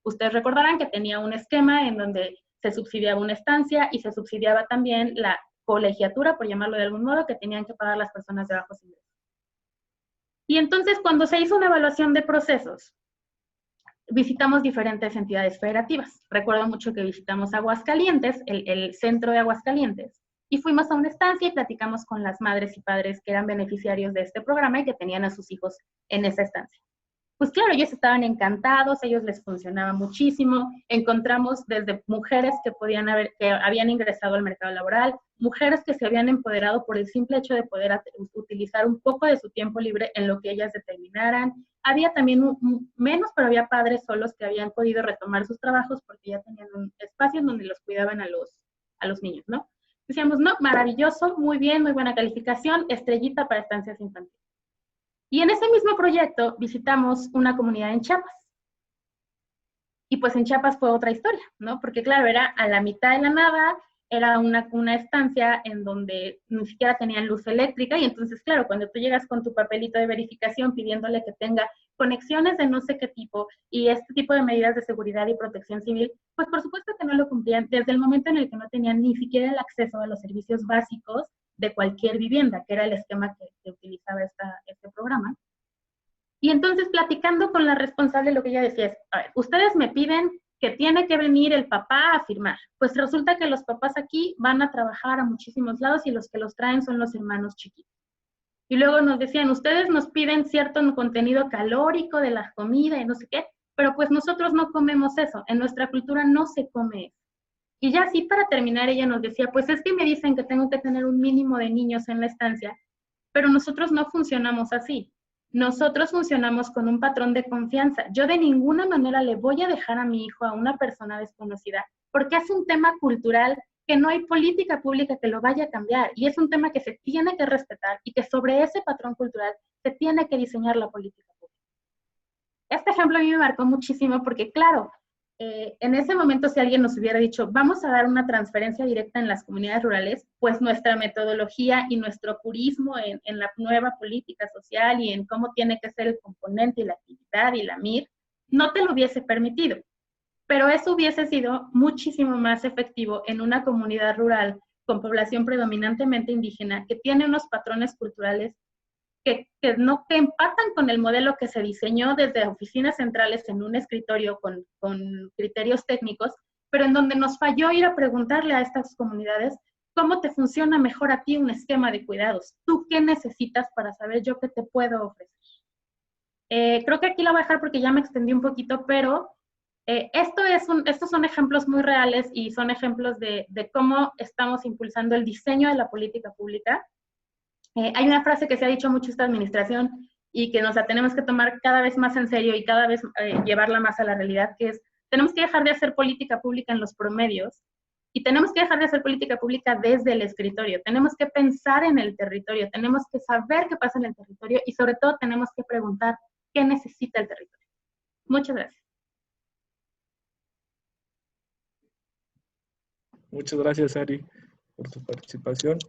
Speaker 3: ustedes recordarán que tenía un esquema en donde se subsidiaba una estancia y se subsidiaba también la colegiatura, por llamarlo de algún modo, que tenían que pagar las personas de bajos ingresos. Y entonces, cuando se hizo una evaluación de procesos, visitamos diferentes entidades federativas. Recuerdo mucho que visitamos Aguascalientes, el centro de Aguascalientes, y fuimos a una estancia y platicamos con las madres y padres que eran beneficiarios de este programa y que tenían a sus hijos en esa estancia. Pues claro, ellos estaban encantados, a ellos les funcionaba muchísimo. Encontramos desde mujeres que habían ingresado al mercado laboral, mujeres que se habían empoderado por el simple hecho de poder utilizar un poco de su tiempo libre en lo que ellas determinaran. Había también menos, pero había padres solos que habían podido retomar sus trabajos porque ya tenían un espacio en donde los cuidaban a los niños, ¿no? Decíamos, no, maravilloso, muy bien, muy buena calificación, estrellita para estancias infantiles. Y en ese mismo proyecto visitamos una comunidad en Chiapas. Y pues en Chiapas fue otra historia, ¿no? Porque claro, era a la mitad de la nada, era una estancia en donde ni siquiera tenían luz eléctrica, y entonces, claro, cuando tú llegas con tu papelito de verificación pidiéndole que tenga conexiones de no sé qué tipo, y este tipo de medidas de seguridad y protección civil, pues por supuesto que no lo cumplían desde el momento en el que no tenían ni siquiera el acceso a los servicios básicos de cualquier vivienda, que era el esquema que utilizaba este programa. Y entonces, platicando con la responsable, lo que ella decía es, a ver, ustedes me piden que tiene que venir el papá a firmar. Pues resulta que los papás aquí van a trabajar a muchísimos lados y los que los traen son los hermanos chiquitos. Y luego nos decían, ustedes nos piden cierto contenido calórico de la comida y no sé qué, pero pues nosotros no comemos eso, en nuestra cultura no se come eso. Y ya así para terminar ella nos decía, pues es que me dicen que tengo que tener un mínimo de niños en la estancia, pero nosotros no funcionamos así. Nosotros funcionamos con un patrón de confianza. Yo de ninguna manera le voy a dejar a mi hijo a una persona desconocida, porque es un tema cultural que no hay política pública que lo vaya a cambiar, y es un tema que se tiene que respetar y que sobre ese patrón cultural se tiene que diseñar la política pública. Este ejemplo a mí me marcó muchísimo porque, claro, en ese momento si alguien nos hubiera dicho, vamos a dar una transferencia directa en las comunidades rurales, pues nuestra metodología y nuestro purismo en la nueva política social y en cómo tiene que ser el componente y la actividad y la MIR, no te lo hubiese permitido. Pero eso hubiese sido muchísimo más efectivo en una comunidad rural con población predominantemente indígena que tiene unos patrones culturales que empatan con el modelo que se diseñó desde oficinas centrales en un escritorio con criterios técnicos, pero en donde nos falló ir a preguntarle a estas comunidades cómo te funciona mejor a ti un esquema de cuidados. ¿Tú qué necesitas para saber yo qué te puedo ofrecer? Creo que aquí la voy a dejar porque ya me extendí un poquito, pero estos son ejemplos muy reales y son ejemplos de cómo estamos impulsando el diseño de la política pública. Hay una frase que se ha dicho mucho esta administración y que nos la tenemos que tomar cada vez más en serio y cada vez llevarla más a la realidad, que es, tenemos que dejar de hacer política pública en los promedios y tenemos que dejar de hacer política pública desde el escritorio. Tenemos que pensar en el territorio, tenemos que saber qué pasa en el territorio y sobre todo tenemos que preguntar qué necesita el territorio. Muchas gracias.
Speaker 2: Muchas gracias, Ari, por tu participación.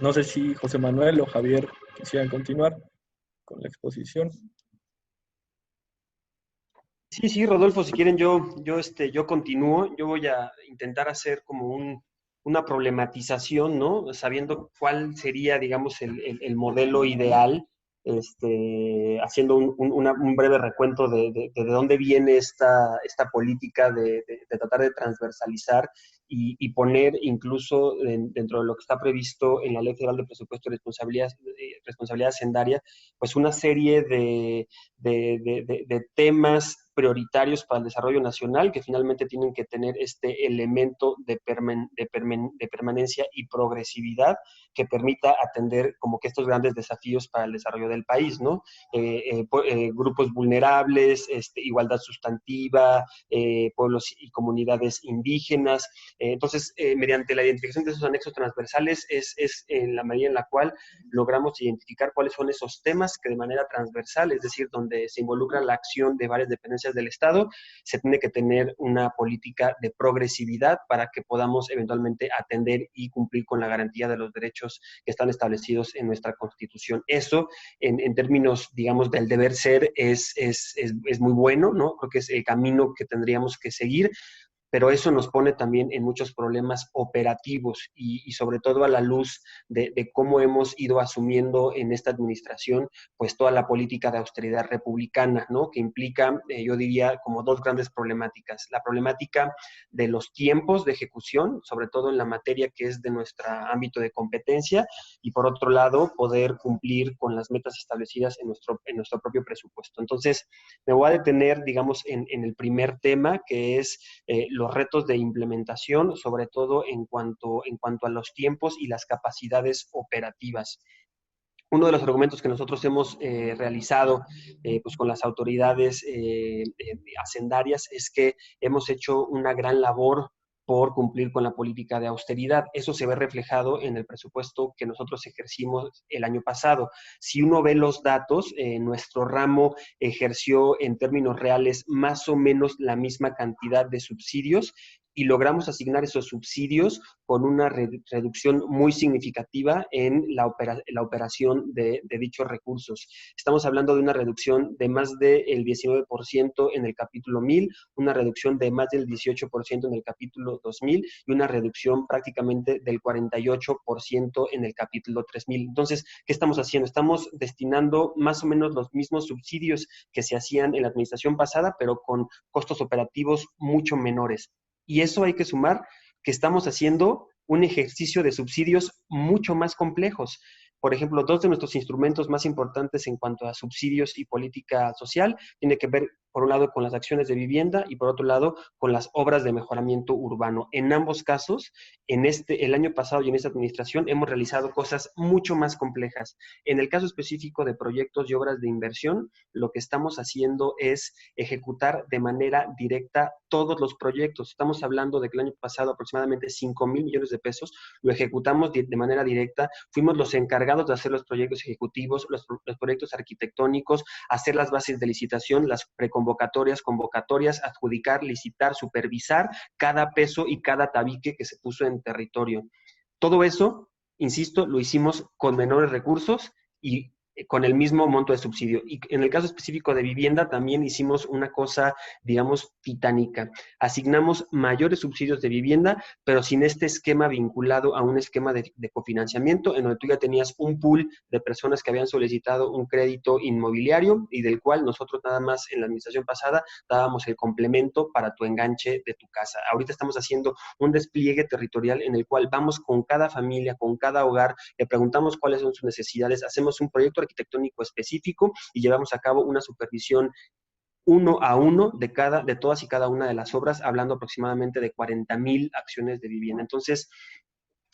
Speaker 2: No sé si José Manuel o Javier quisieran continuar con la exposición.
Speaker 4: Sí, Rodolfo, si quieren yo continúo. Yo voy a intentar hacer como una problematización, ¿no? Sabiendo cuál sería, digamos, el modelo ideal, haciendo un breve recuento de dónde viene esta política de tratar de transversalizar y poner incluso dentro de lo que está previsto en la Ley Federal de Presupuesto y Responsabilidad Hacendaria, pues una serie de temas prioritarios para el desarrollo nacional que finalmente tienen que tener este elemento de permanencia y progresividad que permita atender como que estos grandes desafíos para el desarrollo del país, ¿no? Grupos vulnerables, igualdad sustantiva, pueblos y comunidades indígenas. Entonces, mediante la identificación de esos anexos transversales es en la medida en la cual logramos identificar cuáles son esos temas que de manera transversal, es decir, donde se involucra la acción de varias dependencias del Estado, se tiene que tener una política de progresividad para que podamos eventualmente atender y cumplir con la garantía de los derechos que están establecidos en nuestra Constitución. Eso, en términos, digamos, del deber ser, es muy bueno, ¿no? Creo que es el camino que tendríamos que seguir, pero eso nos pone también en muchos problemas operativos y sobre todo a la luz de cómo hemos ido asumiendo en esta administración pues toda la política de austeridad republicana, ¿no? Que implica, yo diría, como dos grandes problemáticas. La problemática de los tiempos de ejecución, sobre todo en la materia que es de nuestro ámbito de competencia, y por otro lado, poder cumplir con las metas establecidas en nuestro propio presupuesto. Entonces, me voy a detener, digamos, en el primer tema, que es los retos de implementación, sobre todo en cuanto a los tiempos y las capacidades operativas. Uno de los argumentos que nosotros hemos realizado pues con las autoridades hacendarias es que hemos hecho una gran labor por cumplir con la política de austeridad. Eso se ve reflejado en el presupuesto que nosotros ejercimos el año pasado. Si uno ve los datos, nuestro ramo ejerció en términos reales más o menos la misma cantidad de subsidios y logramos asignar esos subsidios con una reducción muy significativa en la operación de dichos recursos. Estamos hablando de una reducción de más del 19% en el capítulo 1000, una reducción de más del 18% en el capítulo 2000 y una reducción prácticamente del 48% en el capítulo 3000. Entonces, ¿qué estamos haciendo? Estamos destinando más o menos los mismos subsidios que se hacían en la administración pasada, pero con costos operativos mucho menores. Y eso hay que sumar que estamos haciendo un ejercicio de subsidios mucho más complejos. Por ejemplo, dos de nuestros instrumentos más importantes en cuanto a subsidios y política social tiene que ver, por un lado, con las acciones de vivienda y, por otro lado, con las obras de mejoramiento urbano. En ambos casos, el año pasado y en esta administración, hemos realizado cosas mucho más complejas. En el caso específico de proyectos y obras de inversión, lo que estamos haciendo es ejecutar de manera directa todos los proyectos. Estamos hablando de que el año pasado aproximadamente 5,000 millones de pesos lo ejecutamos de manera directa. Fuimos los encargados de hacer los proyectos ejecutivos, los proyectos arquitectónicos, hacer las bases de licitación, las preconvocatorias, convocatorias, adjudicar, licitar, supervisar cada peso y cada tabique que se puso en territorio. Todo eso, insisto, lo hicimos con menores recursos y con el mismo monto de subsidio. Y en el caso específico de vivienda también hicimos una cosa, digamos, titánica. Asignamos mayores subsidios de vivienda, pero sin este esquema vinculado a un esquema de cofinanciamiento, en donde tú ya tenías un pool de personas que habían solicitado un crédito inmobiliario y del cual nosotros nada más en la administración pasada dábamos el complemento para tu enganche de tu casa. Ahorita estamos haciendo un despliegue territorial en el cual vamos con cada familia, con cada hogar, le preguntamos cuáles son sus necesidades, hacemos un proyecto arquitectónico específico y llevamos a cabo una supervisión 1 a 1 de todas y cada una de las obras, hablando aproximadamente de 40,000 acciones de vivienda. Entonces,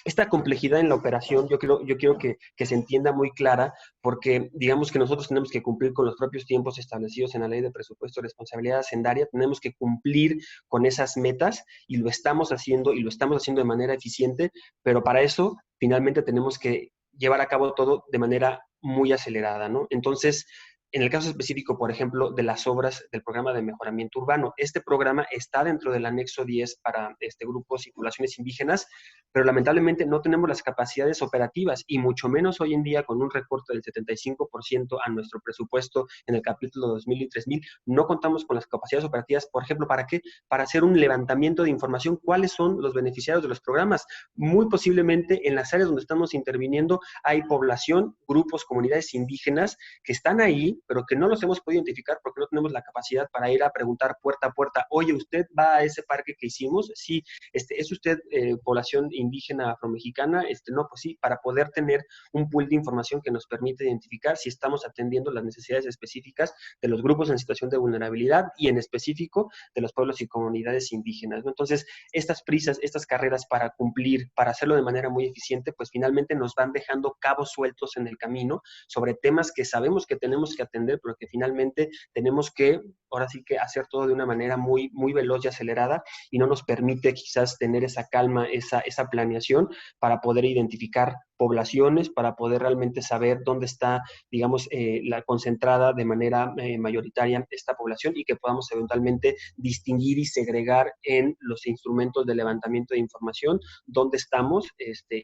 Speaker 4: esta complejidad en la operación yo quiero que se entienda muy clara, porque digamos que nosotros tenemos que cumplir con los propios tiempos establecidos en la Ley de Presupuesto y Responsabilidad Hacendaria, tenemos que cumplir con esas metas y lo estamos haciendo de manera eficiente, pero para eso finalmente tenemos que llevar a cabo todo de manera muy acelerada, ¿no? Entonces, en el caso específico, por ejemplo, de las obras del programa de mejoramiento urbano, este programa está dentro del anexo 10 para grupos y poblaciones indígenas, pero lamentablemente no tenemos las capacidades operativas y mucho menos hoy en día con un recorte del 75% a nuestro presupuesto en el capítulo 2000 y 3000, no contamos con las capacidades operativas, por ejemplo, ¿para qué? Para hacer un levantamiento de información, cuáles son los beneficiarios de los programas. Muy posiblemente en las áreas donde estamos interviniendo hay población, grupos, comunidades indígenas que están ahí, pero que no los hemos podido identificar porque no tenemos la capacidad para ir a preguntar puerta a puerta, oye, ¿usted va a ese parque que hicimos? Sí, ¿es usted población indígena afromexicana? No, pues sí, para poder tener un pool de información que nos permite identificar si estamos atendiendo las necesidades específicas de los grupos en situación de vulnerabilidad y en específico de los pueblos y comunidades indígenas, ¿no? Entonces, estas prisas, estas carreras para cumplir, para hacerlo de manera muy eficiente, pues finalmente nos van dejando cabos sueltos en el camino sobre temas que sabemos que tenemos que atender, pero que finalmente tenemos que, ahora sí que hacer todo de una manera muy, muy veloz y acelerada y no nos permite quizás tener esa calma, esa planeación para poder identificar poblaciones, para poder realmente saber dónde está, digamos, la concentrada de manera mayoritaria esta población y que podamos eventualmente distinguir y segregar en los instrumentos de levantamiento de información dónde estamos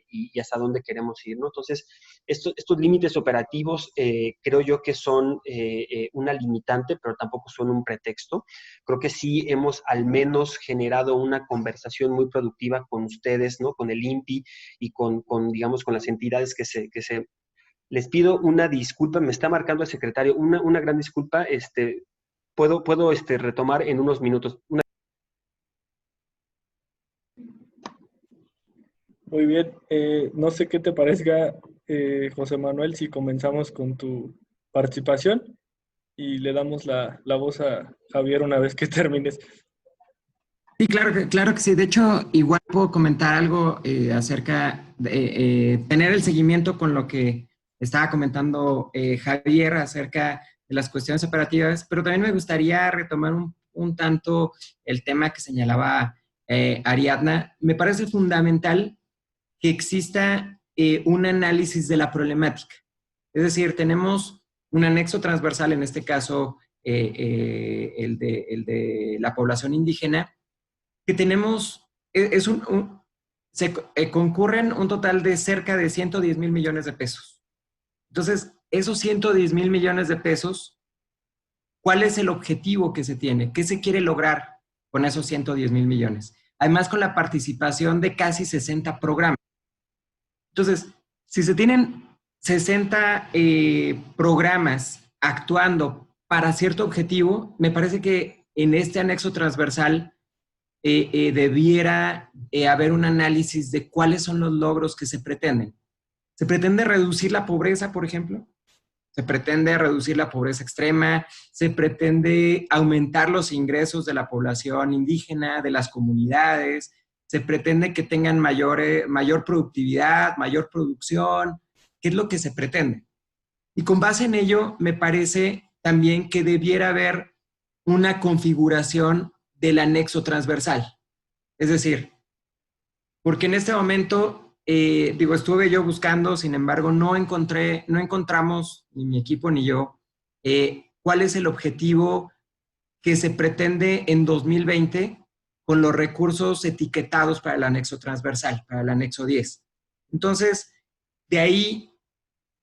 Speaker 4: y hasta dónde queremos ir, ¿no? Entonces, estos límites operativos creo yo que son una limitante, pero tampoco son un pretexto. Creo que sí hemos al menos generado una conversación muy productiva con ustedes, ¿no? Con el INPI y digamos, con las entidades que se... Les pido una disculpa, me está marcando el secretario, una gran disculpa, puedo retomar en unos minutos.
Speaker 2: Muy bien, no sé qué te parezca, José Manuel, si comenzamos con tu participación y le damos la voz a Javier una vez que termines.
Speaker 5: Sí, claro que sí. De hecho, igual puedo comentar algo acerca de tener el seguimiento con lo que estaba comentando Javier acerca de las cuestiones operativas, pero también me gustaría retomar un tanto el tema que señalaba Ariadna. Me parece fundamental que exista un análisis de la problemática. Es decir, tenemos un anexo transversal, en este caso el de la población indígena, que tenemos concurren un total de cerca de 110,000 millones de pesos. Entonces, esos 110,000 millones de pesos, ¿cuál es el objetivo que se tiene? ¿Qué se quiere lograr con esos 110,000 millones? Además, con la participación de casi 60 programas. Entonces, si se tienen 60 programas actuando para cierto objetivo, me parece que en este anexo transversal debiera haber un análisis de cuáles son los logros que se pretenden. ¿Se pretende reducir la pobreza, por ejemplo? ¿Se pretende reducir la pobreza extrema? ¿Se pretende aumentar los ingresos de la población indígena, de las comunidades? ¿Se pretende que tengan mayor productividad, mayor producción? ¿Qué es lo que se pretende? Y con base en ello, me parece también que debiera haber una configuración del anexo transversal. Es decir, porque en este momento, estuve yo buscando, sin embargo, no encontramos, ni mi equipo ni yo, cuál es el objetivo que se pretende en 2020 con los recursos etiquetados para el anexo transversal, para el anexo 10. Entonces, de ahí,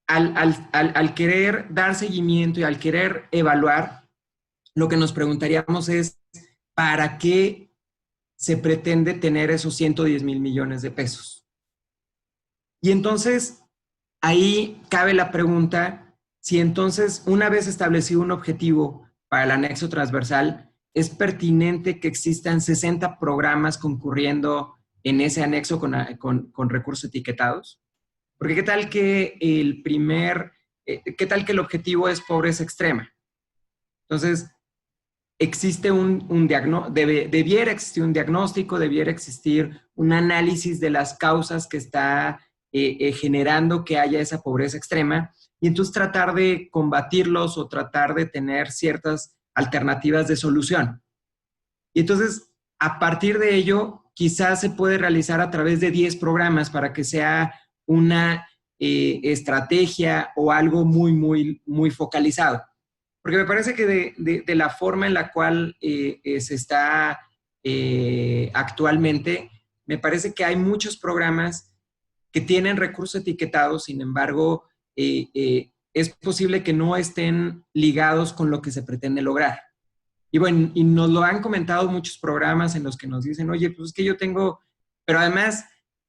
Speaker 5: al querer dar seguimiento y al querer evaluar, lo que nos preguntaríamos es, ¿para qué se pretende tener esos 110,000 millones de pesos? Y entonces, ahí cabe la pregunta, si entonces, una vez establecido un objetivo para el anexo transversal, ¿es pertinente que existan 60 programas concurriendo en ese anexo con recursos etiquetados? Porque ¿qué tal que el objetivo es pobreza extrema? Entonces, debiera existir un diagnóstico, debiera existir un análisis de las causas que está generando que haya esa pobreza extrema, y entonces tratar de combatirlos o tratar de tener ciertas alternativas de solución. Y entonces, a partir de ello, quizás se puede realizar a través de 10 programas para que sea una estrategia o algo muy, muy, muy focalizado. Porque me parece que de la forma en la cual se está actualmente, me parece que hay muchos programas que tienen recursos etiquetados, sin embargo, es posible que no estén ligados con lo que se pretende lograr. Y bueno, y nos lo han comentado muchos programas en los que nos dicen, oye, pues es que yo tengo, pero además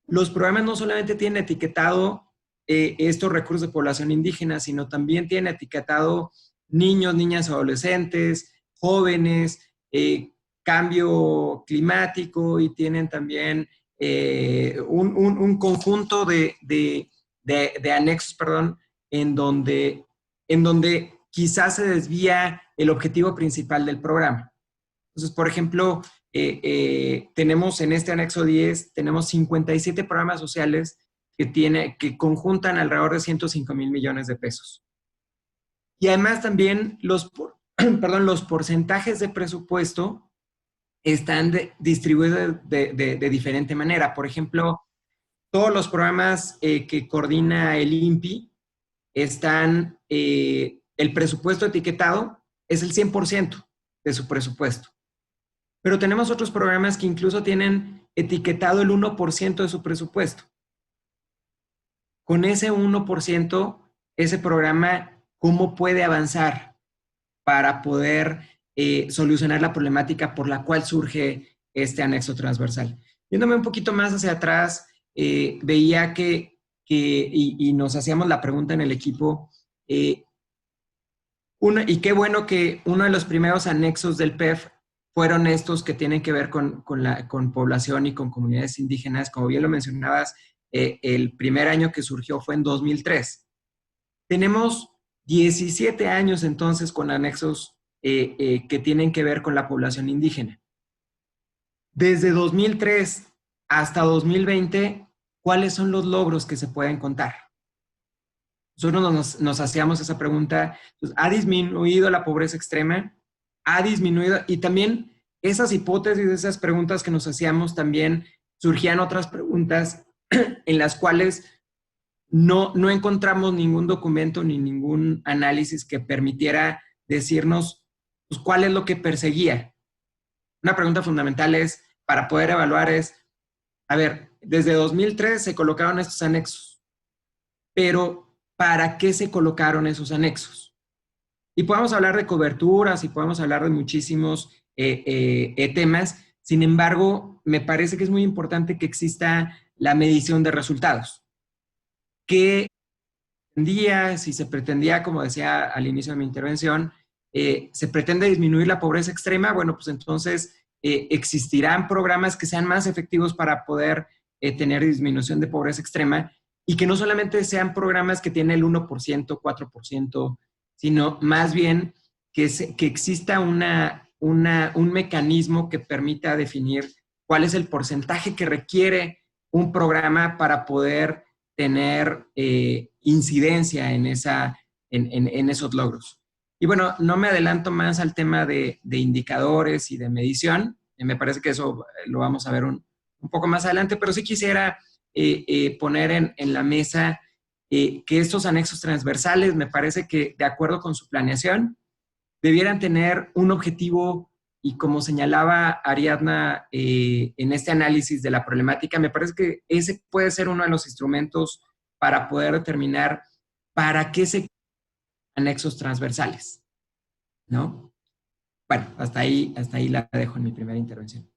Speaker 5: los programas no solamente tienen etiquetado estos recursos de población indígena, sino también tienen etiquetado niños, niñas, adolescentes, jóvenes, cambio climático, y tienen también un conjunto de anexos, en donde quizás se desvía el objetivo principal del programa. Entonces, por ejemplo, tenemos en este anexo 10, tenemos 57 programas sociales que conjuntan alrededor de 105,000 millones de pesos. Y además también los porcentajes de presupuesto están distribuidos de diferente manera. Por ejemplo, todos los programas que coordina el INPI están, el presupuesto etiquetado es el 100% de su presupuesto. Pero tenemos otros programas que incluso tienen etiquetado el 1% de su presupuesto. Con ese 1%, ese programa, ¿cómo puede avanzar para poder solucionar la problemática por la cual surge este anexo transversal? Yéndome un poquito más hacia atrás, veía y nos hacíamos la pregunta en el equipo, y qué bueno que uno de los primeros anexos del PEF fueron estos que tienen que ver con población y con comunidades indígenas. Como bien lo mencionabas, el primer año que surgió fue en 2003. Tenemos 17 años entonces con anexos que tienen que ver con la población indígena. Desde 2003 hasta 2020, ¿cuáles son los logros que se pueden contar? Nosotros nos hacíamos esa pregunta. Pues, ¿ha disminuido la pobreza extrema? ¿Ha disminuido? Y también esas hipótesis, esas preguntas que nos hacíamos, también surgían otras preguntas en las cuales no encontramos ningún documento ni ningún análisis que permitiera decirnos pues, cuál es lo que perseguía. Una pregunta fundamental es, para poder evaluar, es a ver, desde 2003 se colocaron estos anexos, pero ¿para qué se colocaron esos anexos? Y podemos hablar de coberturas y podemos hablar de muchísimos temas. Sin embargo, me parece que es muy importante que exista la medición de resultados. ¿Qué pretendía? Si se pretendía, como decía al inicio de mi intervención, se pretende disminuir la pobreza extrema, bueno, pues entonces existirán programas que sean más efectivos para poder tener disminución de pobreza extrema y que no solamente sean programas que tienen el 1%, 4%, sino más bien que exista un mecanismo que permita definir cuál es el porcentaje que requiere un programa para poder tener incidencia en esos logros. Y bueno, no me adelanto más al tema de indicadores y de medición. Me parece que eso lo vamos a ver un poco más adelante, pero sí quisiera poner en la mesa que estos anexos transversales, me parece que de acuerdo con su planeación, debieran tener un objetivo y como señalaba Ariadna en este análisis de la problemática, me parece que ese puede ser uno de los instrumentos para poder determinar para qué se anexos transversales, ¿no? Bueno, hasta ahí la dejo en mi primera intervención.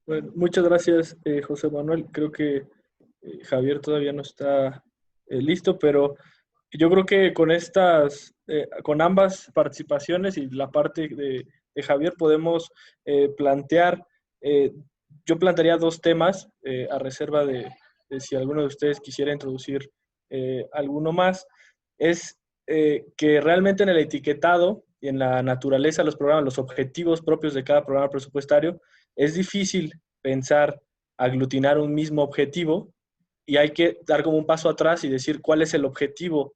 Speaker 2: Bueno, muchas gracias, José Manuel. Creo que Javier todavía no está listo, pero yo creo que con ambas participaciones y la parte de Javier podemos plantear, yo plantearía dos temas a reserva de si alguno de ustedes quisiera introducir alguno más. Es que realmente en el etiquetado y en la naturaleza de los programas, los objetivos propios de cada programa presupuestario, es difícil pensar aglutinar un mismo objetivo y hay que dar como un paso atrás y decir cuál es el objetivo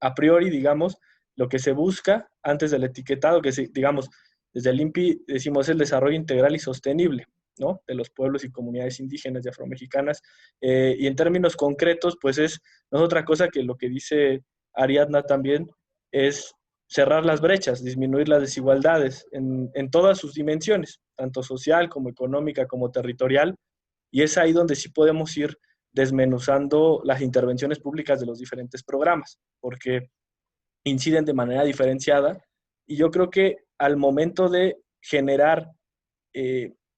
Speaker 2: a priori, digamos, lo que se busca antes del etiquetado, digamos, desde el INPI decimos el desarrollo integral y sostenible, ¿no? De los pueblos y comunidades indígenas y afromexicanas. Y en términos concretos, pues no es otra cosa que lo que dice Ariadna también, es cerrar las brechas, disminuir las desigualdades en todas sus dimensiones, tanto social como económica como territorial, y es ahí donde sí podemos ir desmenuzando las intervenciones públicas de los diferentes programas, porque inciden de manera diferenciada, y yo creo que al momento de generar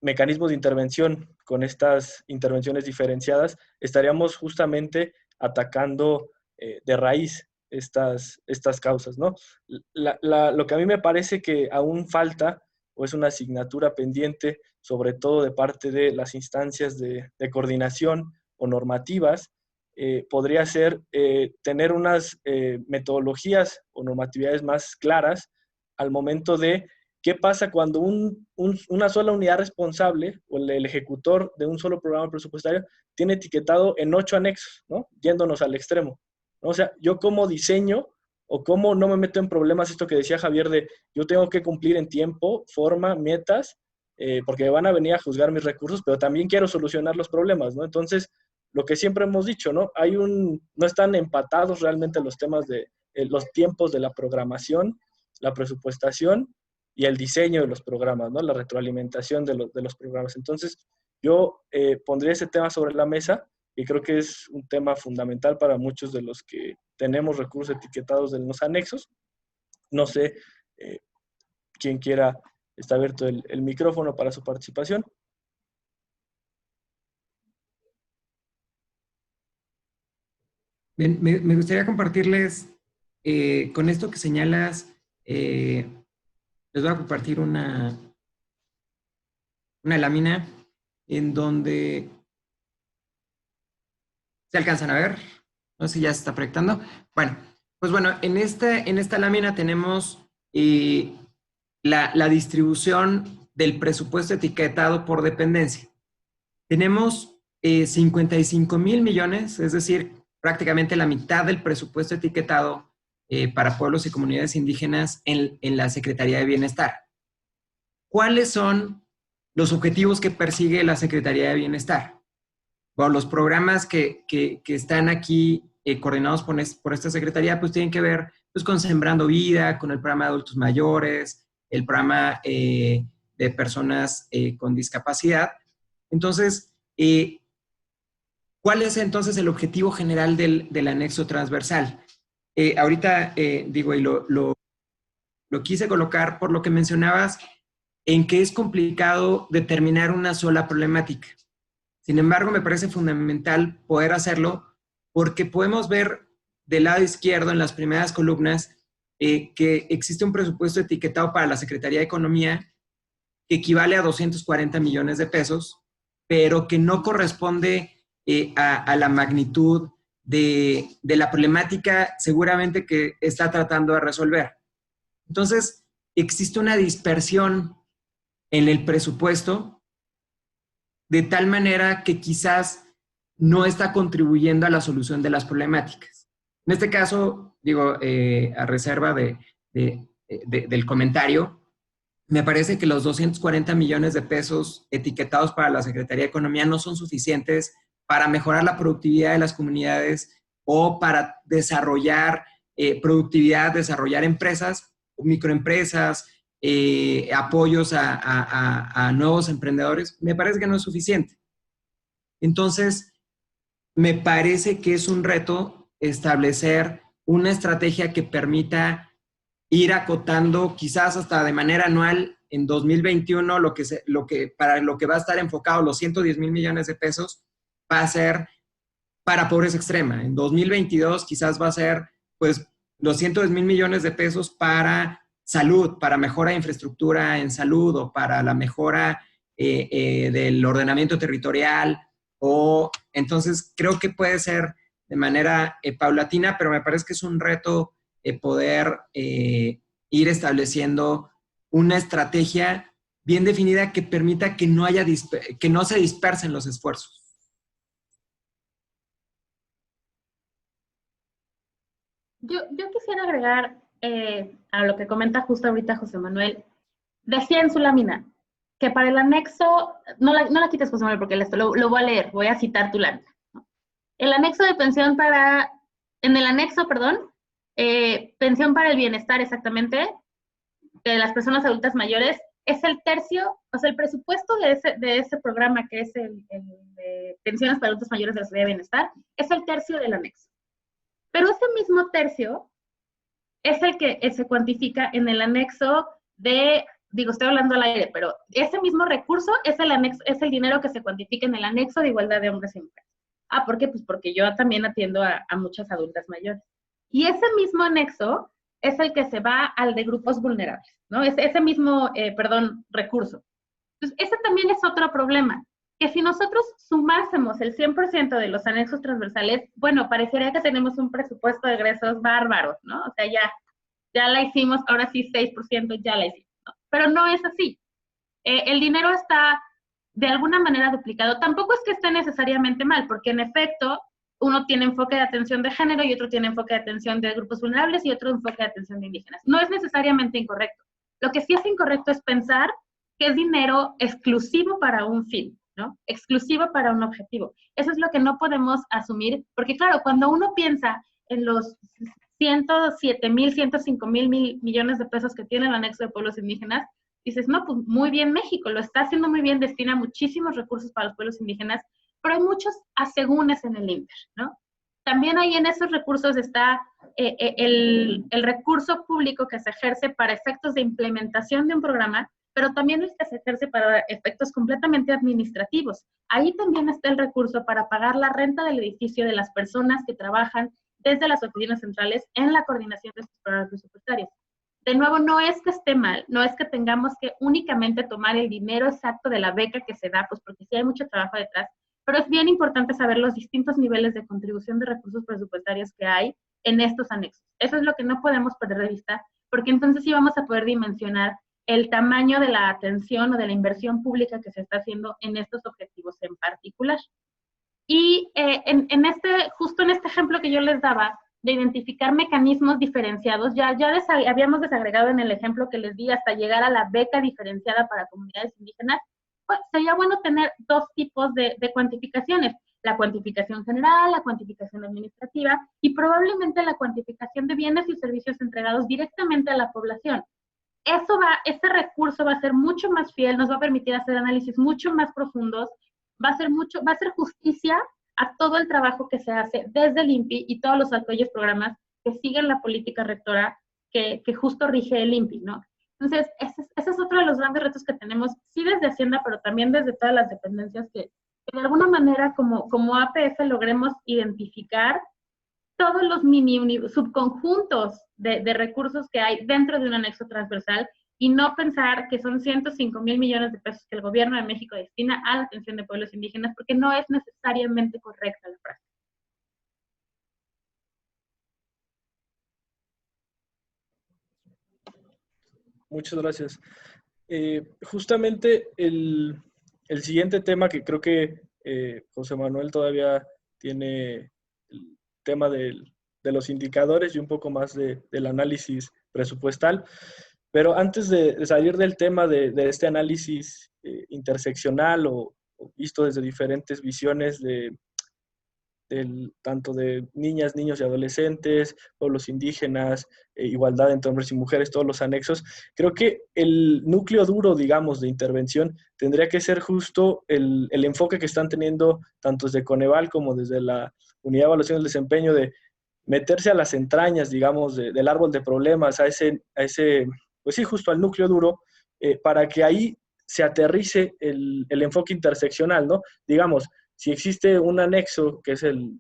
Speaker 2: mecanismos de intervención con estas intervenciones diferenciadas, estaríamos justamente atacando de raíz estas causas, ¿no? Lo que a mí me parece que aún falta, o es una asignatura pendiente, sobre todo de parte de las instancias de coordinación o normativas, podría ser tener unas metodologías o normatividades más claras al momento de qué pasa cuando una sola unidad responsable o el ejecutor de un solo programa presupuestario tiene etiquetado en 8 anexos, ¿no? Yéndonos al extremo, ¿no? O sea, yo como diseño o cómo no me meto en problemas, esto que decía Javier de yo tengo que cumplir en tiempo, forma, metas, porque van a venir a juzgar mis recursos, pero también quiero solucionar los problemas, ¿no? Entonces, lo que siempre hemos dicho, ¿no? No están empatados realmente los temas de los tiempos de la programación, la presupuestación y el diseño de los programas, ¿no? La retroalimentación de los programas. Entonces, yo pondría ese tema sobre la mesa y creo que es un tema fundamental para muchos de los que tenemos recursos etiquetados en los anexos. No sé quién quiera, está abierto el micrófono para su participación.
Speaker 5: Bien, me gustaría compartirles con esto que señalas, les voy a compartir una lámina en donde se alcanzan a ver, no sé si ya se está proyectando. Bueno, pues bueno, en esta lámina tenemos la distribución del presupuesto etiquetado por dependencia. Tenemos 55,000 millones, es decir, prácticamente la mitad del presupuesto etiquetado para pueblos y comunidades indígenas en la Secretaría de Bienestar. ¿Cuáles son los objetivos que persigue la Secretaría de Bienestar? Bueno, los programas que están aquí coordinados por esta Secretaría, pues tienen que ver pues, con Sembrando Vida, con el programa de adultos mayores, el programa de personas con discapacidad. Entonces, ¿cuál es entonces el objetivo general del anexo transversal? Ahorita digo, y lo quise colocar por lo que mencionabas, en que es complicado determinar una sola problemática. Sin embargo, me parece fundamental poder hacerlo porque podemos ver del lado izquierdo en las primeras columnas que existe un presupuesto etiquetado para la Secretaría de Economía que equivale a 240 millones de pesos, pero que no corresponde a la magnitud de la problemática seguramente que está tratando de resolver. Entonces, existe una dispersión en el presupuesto de tal manera que quizás no está contribuyendo a la solución de las problemáticas. En este caso, digo, a reserva del comentario, me parece que los 240 millones de pesos etiquetados para la Secretaría de Economía no son suficientes para mejorar la productividad de las comunidades o para desarrollar productividad, desarrollar empresas, microempresas, apoyos a nuevos emprendedores. Me parece que no es suficiente. Entonces, me parece que es un reto establecer una estrategia que permita ir acotando quizás hasta de manera anual en 2021 para lo que va a estar enfocado los 110 mil millones de pesos va a ser para pobreza extrema. En 2022 quizás va a ser pues los 110 mil millones de pesos para salud, para mejora de infraestructura en salud o para la mejora del ordenamiento territorial. Entonces creo que puede ser de manera paulatina, pero me parece que es un reto poder ir estableciendo una estrategia bien definida que permita que no se dispersen los esfuerzos.
Speaker 3: Yo quisiera agregar a lo que comenta justo ahorita José Manuel. Decía en su lámina que para el anexo, no la quites, José Manuel, porque lo voy a leer, voy a citar tu lámina, ¿no? El anexo de pensión en el anexo, pensión para el bienestar exactamente, de las personas adultas mayores, es el tercio, o sea, el presupuesto de ese programa que es el de pensiones para adultos mayores de la Secretaría de Bienestar, es el tercio del anexo. Pero ese mismo tercio es el que se cuantifica en el anexo estoy hablando al aire, pero ese mismo recurso es el dinero que se cuantifica en el anexo de igualdad de hombres y mujeres. ¿Por qué? Pues porque yo también atiendo a muchas adultas mayores. Y ese mismo anexo es el que se va al de grupos vulnerables, ¿no? Ese mismo, recurso. Entonces, ese también es otro problema, que si nosotros sumásemos el 100% de los anexos transversales, bueno, parecería que tenemos un presupuesto de egresos bárbaros, ¿no? O sea, ya la hicimos, ahora sí 6% ya la hicimos, ¿no? Pero no es así. El dinero está de alguna manera duplicado. Tampoco es que esté necesariamente mal, porque en efecto, uno tiene enfoque de atención de género y otro tiene enfoque de atención de grupos vulnerables y otro enfoque de atención de indígenas. No es necesariamente incorrecto. Lo que sí es incorrecto es pensar que es dinero exclusivo para un fin, ¿no? Exclusivo para un objetivo. Eso es lo que no podemos asumir, porque claro, cuando uno piensa en los 107 mil, 105 mil millones de pesos que tiene el anexo de pueblos indígenas, dices, no, pues muy bien México, lo está haciendo muy bien, destina muchísimos recursos para los pueblos indígenas, pero hay muchos asegúnes en el INPER, ¿no? También ahí en esos recursos está el recurso público que se ejerce para efectos de implementación de un programa, pero también el que se ejerce para efectos completamente administrativos. Ahí también está el recurso para pagar la renta del edificio de las personas que trabajan desde las oficinas centrales en la coordinación de estos programas presupuestarios. De nuevo, no es que esté mal, no es que tengamos que únicamente tomar el dinero exacto de la beca que se da, pues porque sí hay mucho trabajo detrás, pero es bien importante saber los distintos niveles de contribución de recursos presupuestarios que hay en estos anexos. Eso es lo que no podemos perder de vista, porque entonces sí vamos a poder dimensionar el tamaño de la atención o de la inversión pública que se está haciendo en estos objetivos en particular. Y justo en este ejemplo que yo les daba, de identificar mecanismos diferenciados, habíamos desagregado en el ejemplo que les di hasta llegar a la beca diferenciada para comunidades indígenas. Pues sería bueno tener dos tipos de cuantificaciones, la cuantificación general, la cuantificación administrativa y probablemente la cuantificación de bienes y servicios entregados directamente a la población. este recurso va a ser mucho más fiel, nos va a permitir hacer análisis mucho más profundos, va a hacer justicia a todo el trabajo que se hace desde el INPI y todos los aquellos programas que siguen la política rectora que justo rige el INPI, ¿no? Entonces, ese es otro de los grandes retos que tenemos, sí desde Hacienda, pero también desde todas las dependencias que de alguna manera como APF logremos identificar todos los subconjuntos de recursos que hay dentro de un anexo transversal y no pensar que son 105,000 millones de pesos que el gobierno de México destina a la atención de pueblos indígenas, porque no es necesariamente correcta la frase.
Speaker 2: Muchas gracias. Justamente el siguiente tema que creo que José Manuel todavía tiene el tema de los indicadores y un poco más del análisis presupuestal. Pero antes de salir del tema de este análisis interseccional o visto desde diferentes visiones tanto de niñas, niños y adolescentes, pueblos indígenas, igualdad entre hombres y mujeres, todos los anexos, creo que el núcleo duro, digamos, de intervención tendría que ser justo el enfoque que están teniendo tanto desde Coneval como desde la Unidad de Evaluación del Desempeño de meterse a las entrañas, digamos, del árbol de problemas, a ese pues sí, justo al núcleo duro, para que ahí se aterrice el enfoque interseccional, ¿no? Digamos, si existe un anexo, que es el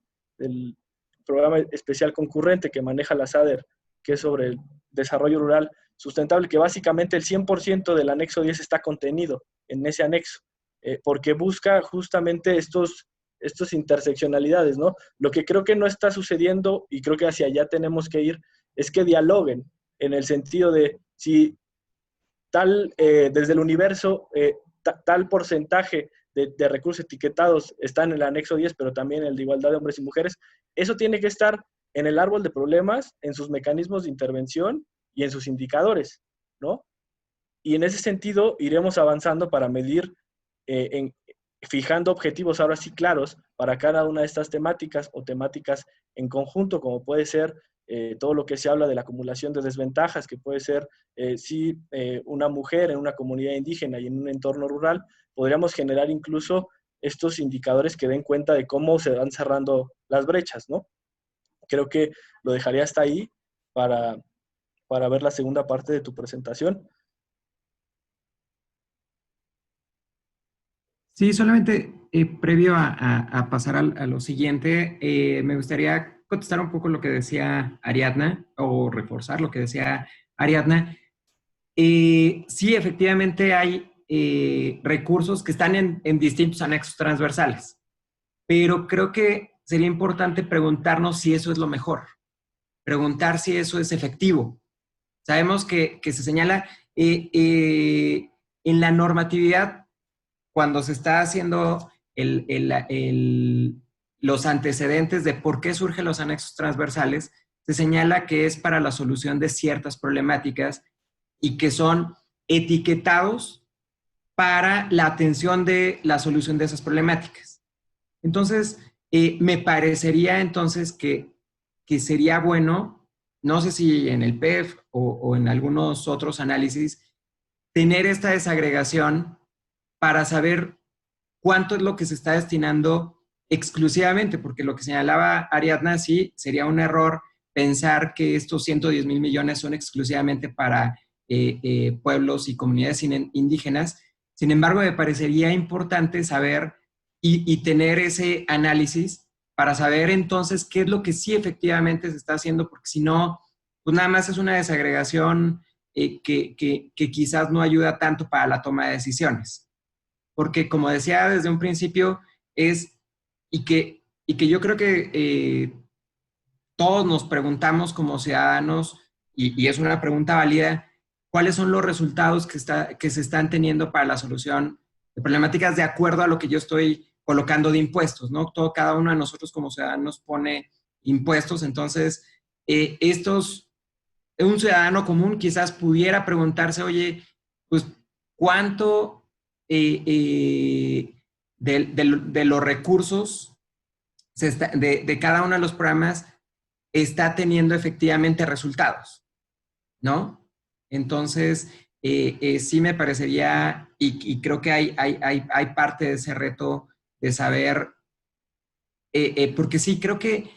Speaker 2: programa especial concurrente que maneja la SADER, que es sobre el desarrollo rural sustentable, que básicamente el 100% del anexo 10 está contenido en ese anexo, porque busca justamente estos interseccionalidades, ¿no? Lo que creo que no está sucediendo, y creo que hacia allá tenemos que ir, es que dialoguen, en el sentido de si desde el universo, tal porcentaje de recursos etiquetados está en el anexo 10, pero también el de igualdad de hombres y mujeres, eso tiene que estar en el árbol de problemas, en sus mecanismos de intervención y en sus indicadores, ¿no? Y en ese sentido iremos avanzando para medir, fijando objetivos ahora sí claros para cada una de estas temáticas o temáticas en conjunto, como puede ser todo lo que se habla de la acumulación de desventajas, que puede ser si una mujer en una comunidad indígena y en un entorno rural, podríamos generar incluso estos indicadores que den cuenta de cómo se van cerrando las brechas, ¿no? Creo que lo dejaría hasta ahí para ver la segunda parte de tu presentación.
Speaker 5: Sí, solamente previo a pasar a lo siguiente, me gustaría contestar un poco lo que decía Ariadna, o reforzar lo que decía Ariadna. Sí, efectivamente hay recursos que están en distintos anexos transversales, pero creo que sería importante preguntarnos si eso es lo mejor, preguntar si eso es efectivo. Sabemos que se señala en la normatividad, cuando se está haciendo los antecedentes de por qué surgen los anexos transversales, se señala que es para la solución de ciertas problemáticas y que son etiquetados para la atención de la solución de esas problemáticas. Entonces, me parecería entonces que sería bueno, no sé si en el PEF o en algunos otros análisis, tener esta desagregación para saber cuánto es lo que se está destinando exclusivamente, porque lo que señalaba Ariadna, sí, sería un error pensar que estos 110,000 millones son exclusivamente para pueblos y comunidades indígenas. Sin embargo, me parecería importante saber y tener ese análisis para saber entonces qué es lo que sí efectivamente se está haciendo, porque si no, pues nada más es una desagregación que quizás no ayuda tanto para la toma de decisiones. Porque como decía desde un principio, y que yo creo que todos nos preguntamos como ciudadanos, y es una pregunta válida, ¿cuáles son los resultados que se están teniendo para la solución de problemáticas de acuerdo a lo que yo estoy colocando de impuestos, ¿no? Cada uno de nosotros como ciudadanos pone impuestos, entonces un ciudadano común quizás pudiera preguntarse, oye, pues, ¿cuánto de los recursos de cada uno de los programas está teniendo efectivamente resultados, ¿no? Entonces, sí me parecería, y creo que hay parte de ese reto de saber, porque sí, creo que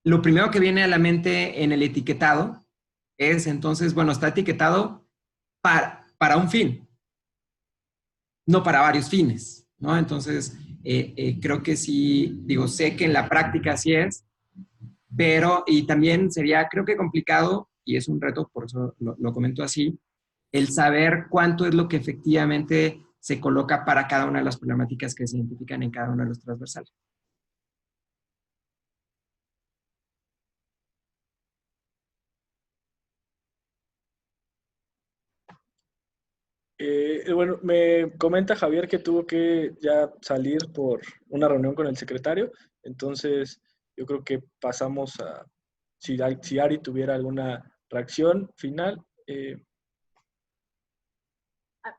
Speaker 5: lo primero que viene a la mente en el etiquetado es, entonces, bueno, está etiquetado para un fin, no para varios fines, ¿no? Entonces, creo que sí, digo, sé que en la práctica así es, pero, y también sería, creo que complicado, y es un reto, por eso lo comento así, el saber cuánto es lo que efectivamente se coloca para cada una de las problemáticas que se identifican en cada uno de los transversales.
Speaker 2: Bueno, me comenta Javier que tuvo que ya salir por una reunión con el secretario, entonces yo creo que pasamos a, si Ari tuviera alguna reacción final.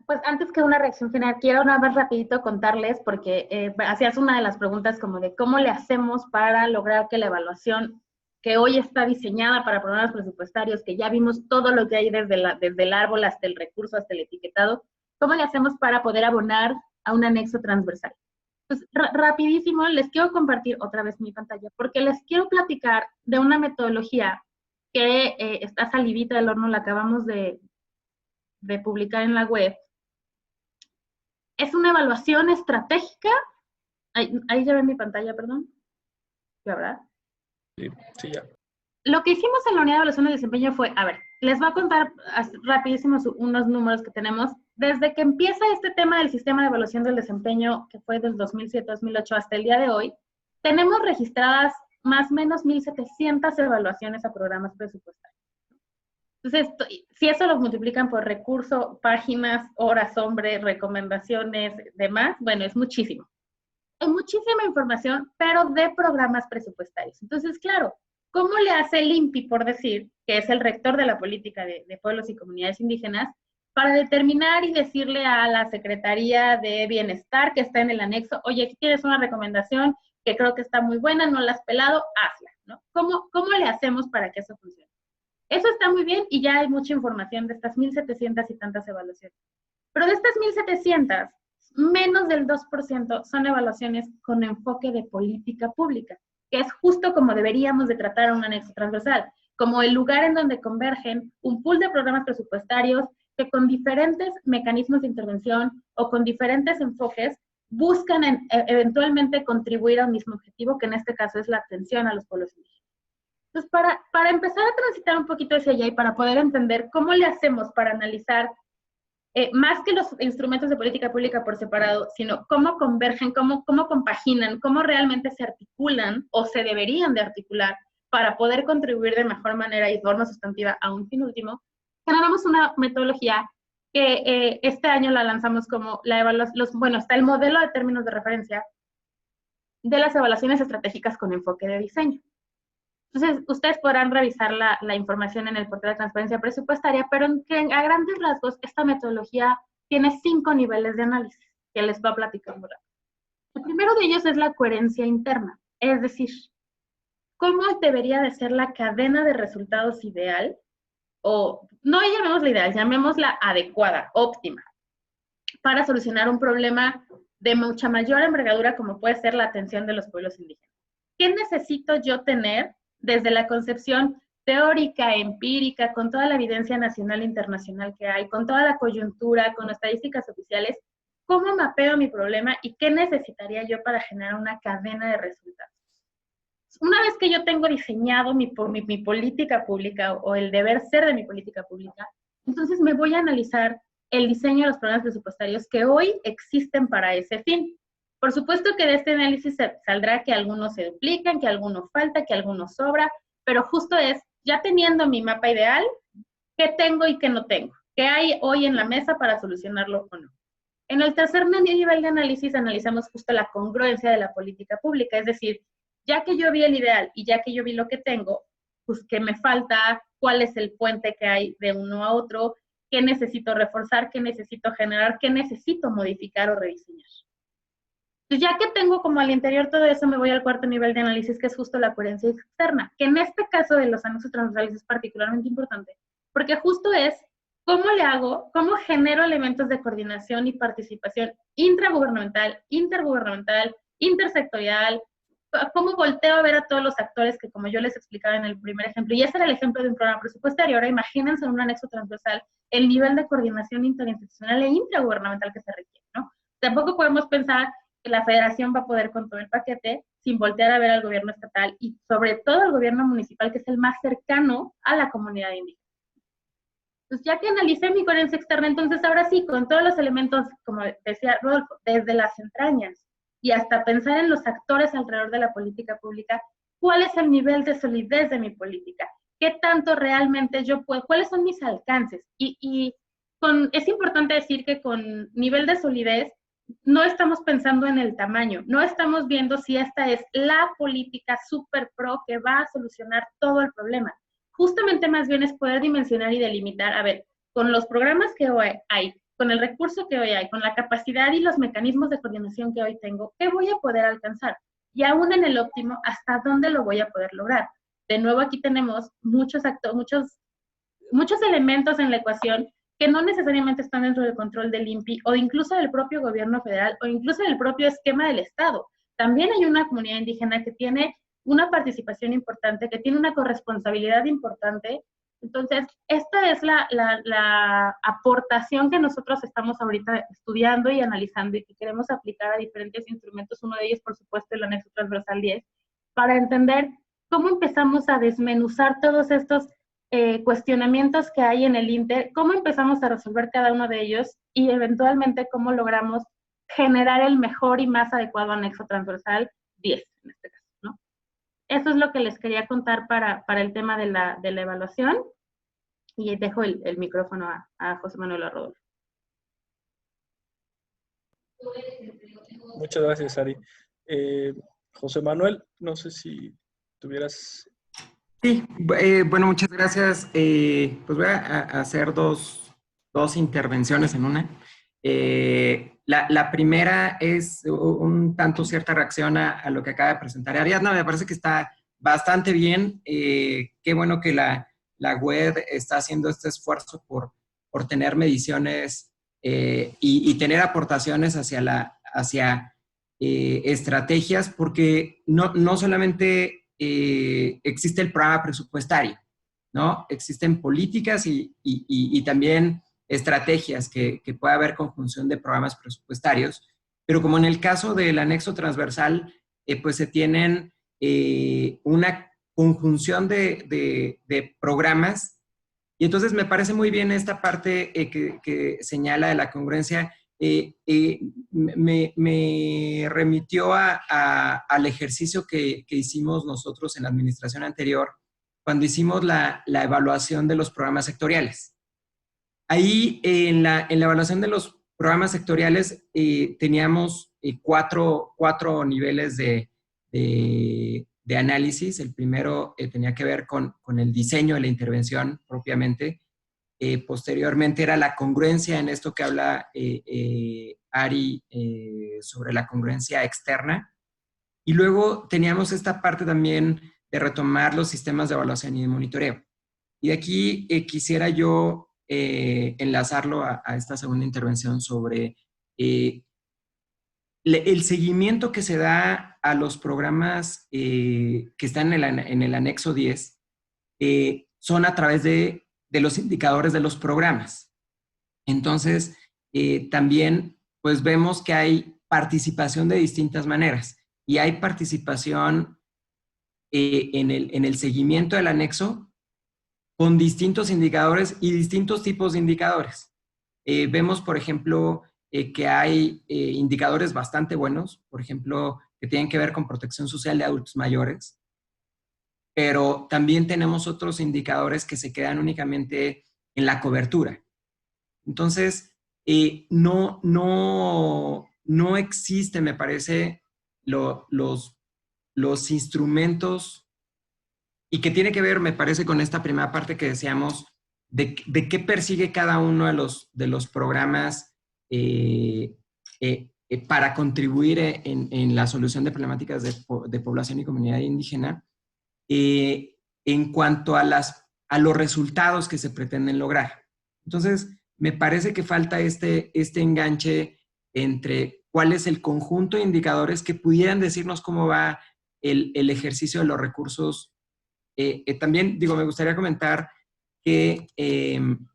Speaker 3: Pues antes que una reacción final, quiero nada más rapidito contarles, porque hacías una de las preguntas como de cómo le hacemos para lograr que la evaluación que hoy está diseñada para programas presupuestarios, que ya vimos todo lo que hay desde el árbol hasta el recurso, hasta el etiquetado, ¿cómo le hacemos para poder abonar a un anexo transversal? Pues rapidísimo, les quiero compartir otra vez mi pantalla, porque les quiero platicar de una metodología que está salidita del horno, la acabamos de publicar en la web. Es una evaluación estratégica. Ahí ya ven mi pantalla, perdón. ¿Ya, verdad?
Speaker 2: Sí, ya.
Speaker 3: Lo que hicimos en la unidad de evaluación de desempeño fue, a ver, les voy a contar rapidísimo unos números que tenemos. Desde que empieza este tema del sistema de evaluación del desempeño, que fue del 2007-2008 hasta el día de hoy, tenemos registradas más o menos 1,700 evaluaciones a programas presupuestarios. Entonces, si eso lo multiplican por recurso, páginas, horas hombre, recomendaciones, demás, bueno, es muchísimo. Hay muchísima información, pero de programas presupuestarios. Entonces, claro, ¿cómo le hace el INPI, por decir, que es el rector de la política de pueblos y comunidades indígenas, para determinar y decirle a la Secretaría de Bienestar que está en el anexo, oye, aquí tienes una recomendación que creo que está muy buena, no la has pelado, hazla, ¿no? ¿Cómo le hacemos para que eso funcione? Eso está muy bien y ya hay mucha información de estas 1,700 y tantas evaluaciones. Pero de estas 1,700, menos del 2% son evaluaciones con enfoque de política pública, que es justo como deberíamos de tratar a un anexo transversal, como el lugar en donde convergen un pool de programas presupuestarios que con diferentes mecanismos de intervención o con diferentes enfoques buscan eventualmente contribuir al mismo objetivo, que en este caso es la atención a los pueblos indígenas. Entonces, para empezar a transitar un poquito hacia allá y para poder entender cómo le hacemos para analizar más que los instrumentos de política pública por separado, sino cómo convergen, cómo compaginan, cómo realmente se articulan o se deberían de articular para poder contribuir de mejor manera y de forma sustantiva a un fin último, generamos una metodología que este año la lanzamos como la evaluación, bueno, está el modelo de términos de referencia de las evaluaciones estratégicas con enfoque de diseño. Entonces, ustedes podrán revisar la información en el portal de transparencia presupuestaria, pero a grandes rasgos, esta metodología tiene 5 niveles de análisis que les voy a platicar muy rápido. El primero de ellos es la coherencia interna, es decir, ¿cómo debería de ser la cadena de resultados ideal? O no llamémosla ideal, llamémosla adecuada, óptima, para solucionar un problema de mucha mayor envergadura como puede ser la atención de los pueblos indígenas. ¿Qué necesito yo tener desde la concepción teórica, empírica, con toda la evidencia nacional e internacional que hay, con toda la coyuntura, con estadísticas oficiales? ¿Cómo mapeo mi problema y qué necesitaría yo para generar una cadena de resultados? Una vez que yo tengo diseñado mi política pública o el deber ser de mi política pública, entonces me voy a analizar el diseño de los programas presupuestarios que hoy existen para ese fin. Por supuesto que de este análisis saldrá que algunos se duplican, que algunos falta, que algunos sobra, pero justo es, ya teniendo mi mapa ideal, ¿qué tengo y qué no tengo? ¿Qué hay hoy en la mesa para solucionarlo o no? En el tercer nivel de análisis analizamos justo la congruencia de la política pública, es decir, ya que yo vi el ideal y ya que yo vi lo que tengo, pues qué me falta, cuál es el puente que hay de uno a otro, qué necesito reforzar, qué necesito generar, qué necesito modificar o rediseñar. Entonces, ya que tengo como al interior todo eso, me voy al cuarto nivel de análisis, que es justo la coherencia externa, que en este caso de los anexos transversales es particularmente importante, porque justo es ¿cómo le hago? ¿Cómo genero elementos de coordinación y participación intragubernamental, intergubernamental, intersectorial? ¿Cómo volteo a ver a todos los actores que, como yo les explicaba en el primer ejemplo, y ese era el ejemplo de un programa presupuestario? Ahora imagínense en un anexo transversal el nivel de coordinación interinstitucional e intragubernamental que se requiere, ¿no? Tampoco podemos pensar que la federación va a poder con todo el paquete sin voltear a ver al gobierno estatal y sobre todo al gobierno municipal, que es el más cercano a la comunidad indígena. Pues ya que analicé mi coherencia externa, entonces ahora sí, con todos los elementos, como decía Rodolfo, desde las entrañas y hasta pensar en los actores alrededor de la política pública, ¿cuál es el nivel de solidez de mi política? ¿Qué tanto realmente yo puedo? ¿Cuáles son mis alcances? Es importante decir que con nivel de solidez no estamos pensando en el tamaño, no estamos viendo si esta es la política super pro que va a solucionar todo el problema. Justamente más bien es poder dimensionar y delimitar, a ver, con los programas que hoy hay, con el recurso que hoy hay, con la capacidad y los mecanismos de coordinación que hoy tengo, ¿qué voy a poder alcanzar? Y aún en el óptimo, ¿hasta dónde lo voy a poder lograr? De nuevo, aquí tenemos muchos elementos en la ecuación que no necesariamente están dentro del control del INPI o incluso del propio gobierno federal o incluso del propio esquema del Estado. También hay una comunidad indígena que tiene una participación importante, que tiene una corresponsabilidad importante. Entonces, esta es la aportación que nosotros estamos ahorita estudiando y analizando y que queremos aplicar a diferentes instrumentos. Uno de ellos, por supuesto, el anexo transversal 10, para entender cómo empezamos a desmenuzar todos estos cuestionamientos que hay en el Inter, cómo empezamos a resolver cada uno de ellos y eventualmente cómo logramos generar el mejor y más adecuado anexo transversal 10, en este caso, ¿no? Eso es lo que les quería contar para el tema de la evaluación, y dejo el micrófono a José Manuel Rodolfo.
Speaker 2: Muchas gracias, Ari. José Manuel, no sé si tuvieras...
Speaker 5: Sí, bueno, muchas gracias. Pues voy a hacer dos intervenciones en una. La primera es un tanto cierta reacción a lo que acaba de presentar Ariadna. Me parece que está bastante bien. Qué bueno que la web está haciendo este esfuerzo por tener mediciones y tener aportaciones hacia estrategias, porque no solamente existe el programa presupuestario, ¿no? Existen políticas y también estrategias que puede haber conjunción de programas presupuestarios, pero como en el caso del anexo transversal, pues se tienen una conjunción de programas, y entonces me parece muy bien esta parte que señala de la congruencia. Me remitió al ejercicio que hicimos nosotros en la administración anterior, cuando hicimos la evaluación de los programas sectoriales. Ahí, en la evaluación de los programas sectoriales, teníamos cuatro niveles de análisis. El primero tenía que ver con el diseño de la intervención propiamente. Posteriormente era la congruencia, en esto que habla Ari sobre la congruencia externa. Y luego teníamos esta parte también de retomar los sistemas de evaluación y de monitoreo. Y aquí quisiera yo enlazarlo a esta segunda intervención sobre el seguimiento que se da a los programas que están en el anexo 10, son a través de los indicadores de los programas. Entonces, también pues vemos que hay participación de distintas maneras, y hay participación en el seguimiento del anexo con distintos indicadores y distintos tipos de indicadores. Vemos, por ejemplo, que hay indicadores bastante buenos, por ejemplo, que tienen que ver con protección social de adultos mayores, pero también tenemos otros indicadores que se quedan únicamente en la cobertura. Entonces, no existe, me parece, los instrumentos, y que tiene que ver, me parece, con esta primera parte que decíamos, de qué persigue cada uno de los programas para contribuir en la solución de problemáticas de población y comunidad indígena, en cuanto a los resultados que se pretenden lograr, Entonces, me parece que falta este enganche entre cuál es el conjunto de indicadores que pudieran decirnos cómo va el ejercicio de los recursos. También, digo, me gustaría comentar que en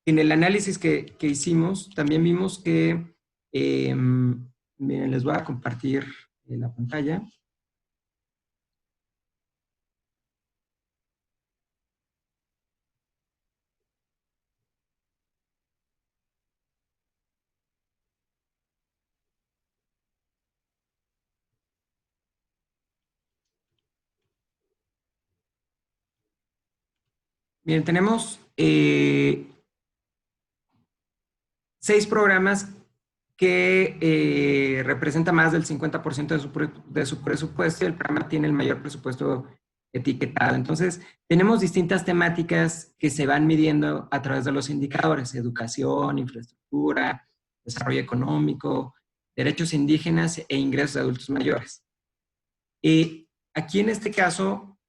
Speaker 5: el análisis que hicimos, también vimos que, miren, les voy a compartir la pantalla. Bien, tenemos 6 programas que representan más del 50% de su presupuesto, y el programa tiene el mayor presupuesto etiquetado. Entonces, tenemos distintas temáticas que se van midiendo a través de los indicadores: educación, infraestructura, desarrollo económico, derechos indígenas e ingresos de adultos mayores. Aquí en este caso,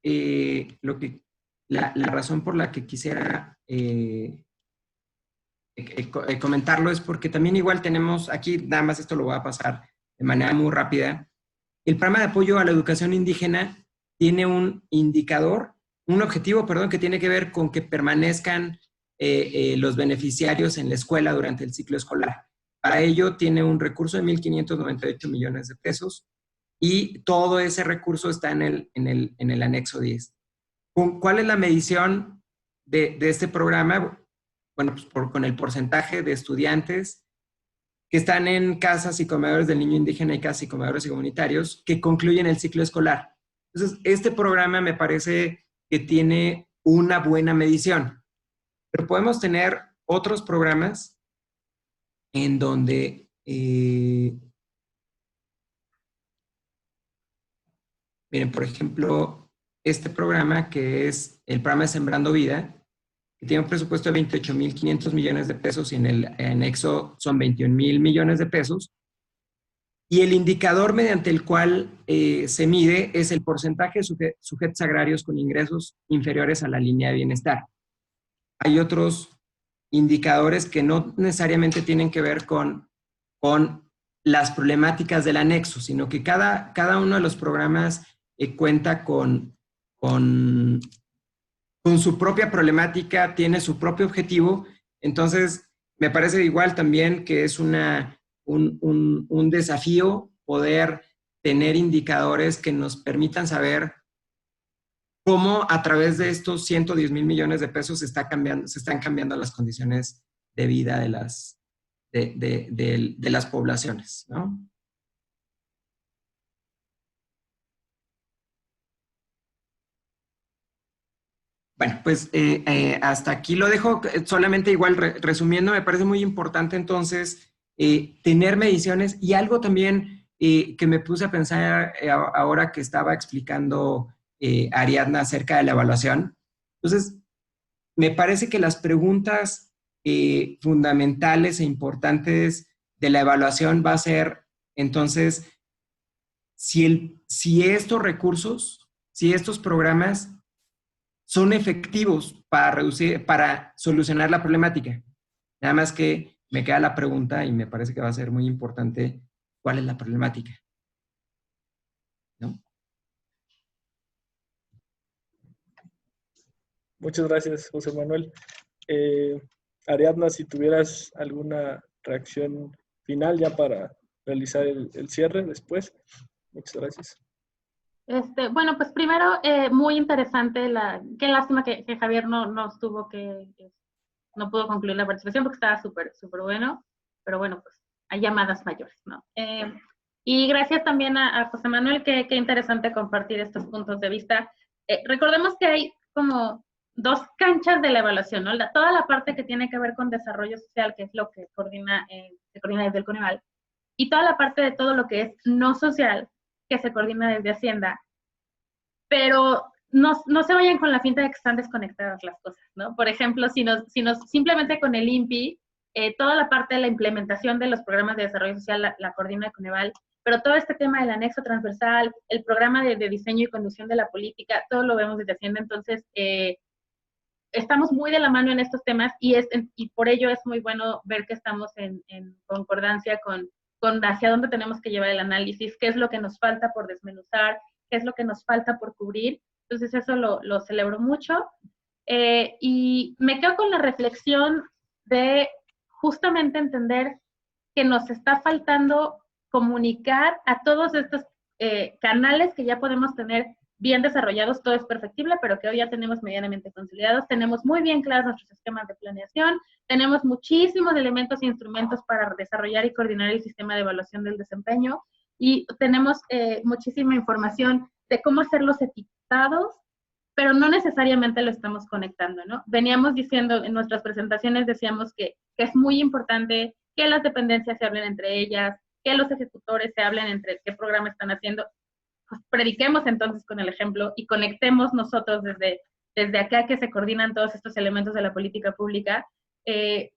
Speaker 5: la razón por la que quisiera comentarlo es porque también igual tenemos, aquí nada más esto lo voy a pasar de manera muy rápida. El programa de apoyo a la educación indígena tiene un indicador, un objetivo, perdón, que tiene que ver con que permanezcan los beneficiarios en la escuela durante el ciclo escolar. Para ello tiene un recurso de 1.598 millones de pesos y todo ese recurso está en el anexo 10. ¿Cuál es la medición de este programa? Bueno, pues con el porcentaje de estudiantes que están en casas y comedores del niño indígena y casas y comedores y comunitarios que concluyen el ciclo escolar. Entonces, este programa me parece que tiene una buena medición, pero podemos tener otros programas en donde, miren, por ejemplo, este programa que es el programa de Sembrando Vida, que tiene un presupuesto de 28.500 millones de pesos y en el anexo son 21.000 millones de pesos. Y el indicador mediante el cual se mide es el porcentaje de sujetos agrarios con ingresos inferiores a la línea de bienestar. Hay otros indicadores que no necesariamente tienen que ver con las problemáticas del anexo, sino que cada uno de los programas cuenta con su propia problemática, tiene su propio objetivo. Entonces, me parece igual también que es un desafío poder tener indicadores que nos permitan saber cómo a través de estos 110.000 millones de pesos se están cambiando las condiciones de vida de las poblaciones, ¿no? Bueno, pues hasta aquí lo dejo. Solamente igual resumiendo, me parece muy importante entonces tener mediciones y algo también que me puse a pensar ahora que estaba explicando Ariadna acerca de la evaluación. Entonces, me parece que las preguntas fundamentales e importantes de la evaluación va a ser, entonces, si estos recursos, si estos programas son efectivos para solucionar la problemática. Nada más que me queda la pregunta y me parece que va a ser muy importante, ¿cuál es la problemática? ¿No?
Speaker 2: Muchas gracias, José Manuel. Ariadna, si tuvieras alguna reacción final ya para realizar el cierre después. Muchas gracias.
Speaker 3: Bueno, pues primero, muy interesante, qué lástima que Javier no estuvo, no pudo concluir la participación porque estaba súper bueno, pero bueno, pues hay llamadas mayores, ¿no? Y gracias también a José Manuel, qué interesante compartir estos puntos de vista. Recordemos que hay como dos canchas de la evaluación, ¿no? Toda la parte que tiene que ver con desarrollo social, que es lo que se coordina desde el CONEVAL, y toda la parte de todo lo que es no social, que se coordina desde Hacienda, pero no se vayan con la finta de que están desconectadas las cosas, ¿no? Por ejemplo, si nos simplemente con el INPI, toda la parte de la implementación de los programas de desarrollo social la coordina el CONEVAL, pero todo este tema del anexo transversal, el programa de diseño y conducción de la política, todo lo vemos desde Hacienda. Entonces, estamos muy de la mano en estos temas y por ello es muy bueno ver que estamos en concordancia con hacia dónde tenemos que llevar el análisis, qué es lo que nos falta por desmenuzar, qué es lo que nos falta por cubrir. Entonces eso lo celebro mucho. Y me quedo con la reflexión de justamente entender que nos está faltando comunicar a todos estos canales que ya podemos tener bien desarrollados, todo es perfectible, pero que hoy ya tenemos medianamente consolidados, tenemos muy bien claros nuestros esquemas de planeación, tenemos muchísimos elementos e instrumentos para desarrollar y coordinar el sistema de evaluación del desempeño, y tenemos muchísima información de cómo hacer los etiquetados, pero no necesariamente lo estamos conectando, ¿no? Veníamos diciendo, en nuestras presentaciones decíamos que es muy importante que las dependencias se hablen entre ellas, que los ejecutores se hablen entre qué programa están haciendo. Pues prediquemos entonces con el ejemplo y conectemos nosotros desde acá que se coordinan todos estos elementos de la política pública,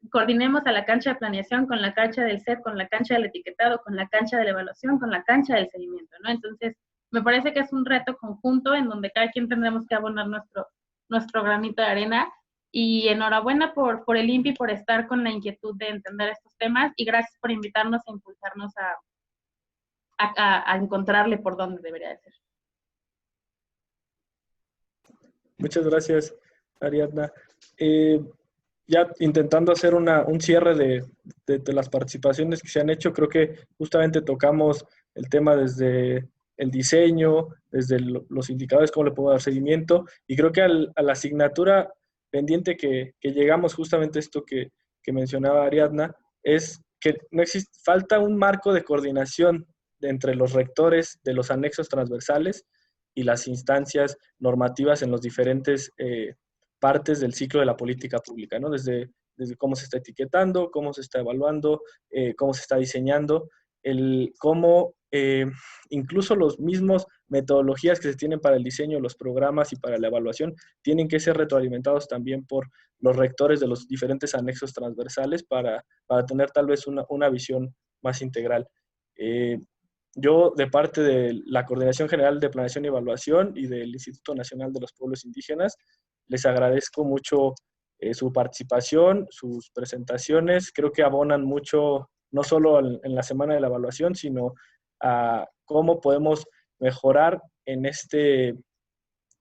Speaker 3: coordinemos a la cancha de planeación con la cancha del SET, con la cancha del etiquetado, con la cancha de la evaluación, con la cancha del seguimiento, ¿no? Entonces, me parece que es un reto conjunto en donde cada quien tendremos que abonar nuestro granito de arena, y enhorabuena por el INPI, por estar con la inquietud de entender estos temas, y gracias por invitarnos a impulsarnos a encontrarle por dónde debería de ser.
Speaker 2: Muchas gracias, Ariadna. Ya intentando hacer un cierre de las participaciones que se han hecho, creo que justamente tocamos el tema desde el diseño, desde los indicadores, cómo le puedo dar seguimiento, y creo que a la asignatura pendiente que llegamos, justamente esto que mencionaba Ariadna, es que no existe, falta un marco de coordinación entre los rectores de los anexos transversales y las instancias normativas en los diferentes partes del ciclo de la política pública, ¿no? Desde cómo se está etiquetando, cómo se está evaluando, cómo se está diseñando, cómo incluso los mismos metodologías que se tienen para el diseño de los programas y para la evaluación tienen que ser retroalimentados también por los rectores de los diferentes anexos transversales para tener tal vez una visión más integral. Yo, de parte de la Coordinación General de Planeación y Evaluación y del Instituto Nacional de los Pueblos Indígenas, les agradezco mucho su participación, sus presentaciones. Creo que abonan mucho, no solo en la Semana de la Evaluación, sino a cómo podemos mejorar en este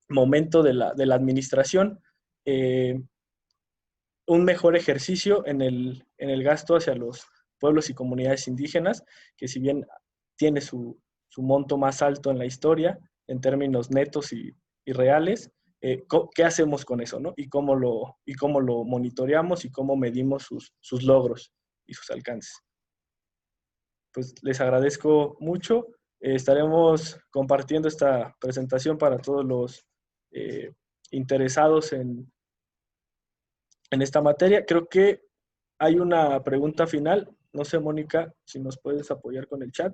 Speaker 2: momento de la administración un mejor ejercicio en el gasto hacia los pueblos y comunidades indígenas, que si bien tiene su monto más alto en la historia, en términos netos y reales, ¿qué hacemos con eso, ¿no? Y cómo lo monitoreamos y cómo medimos sus logros y sus alcances. Pues les agradezco mucho. Estaremos compartiendo esta presentación para todos los interesados en esta materia. Creo que hay una pregunta final. No sé, Mónica, si nos puedes apoyar con el chat.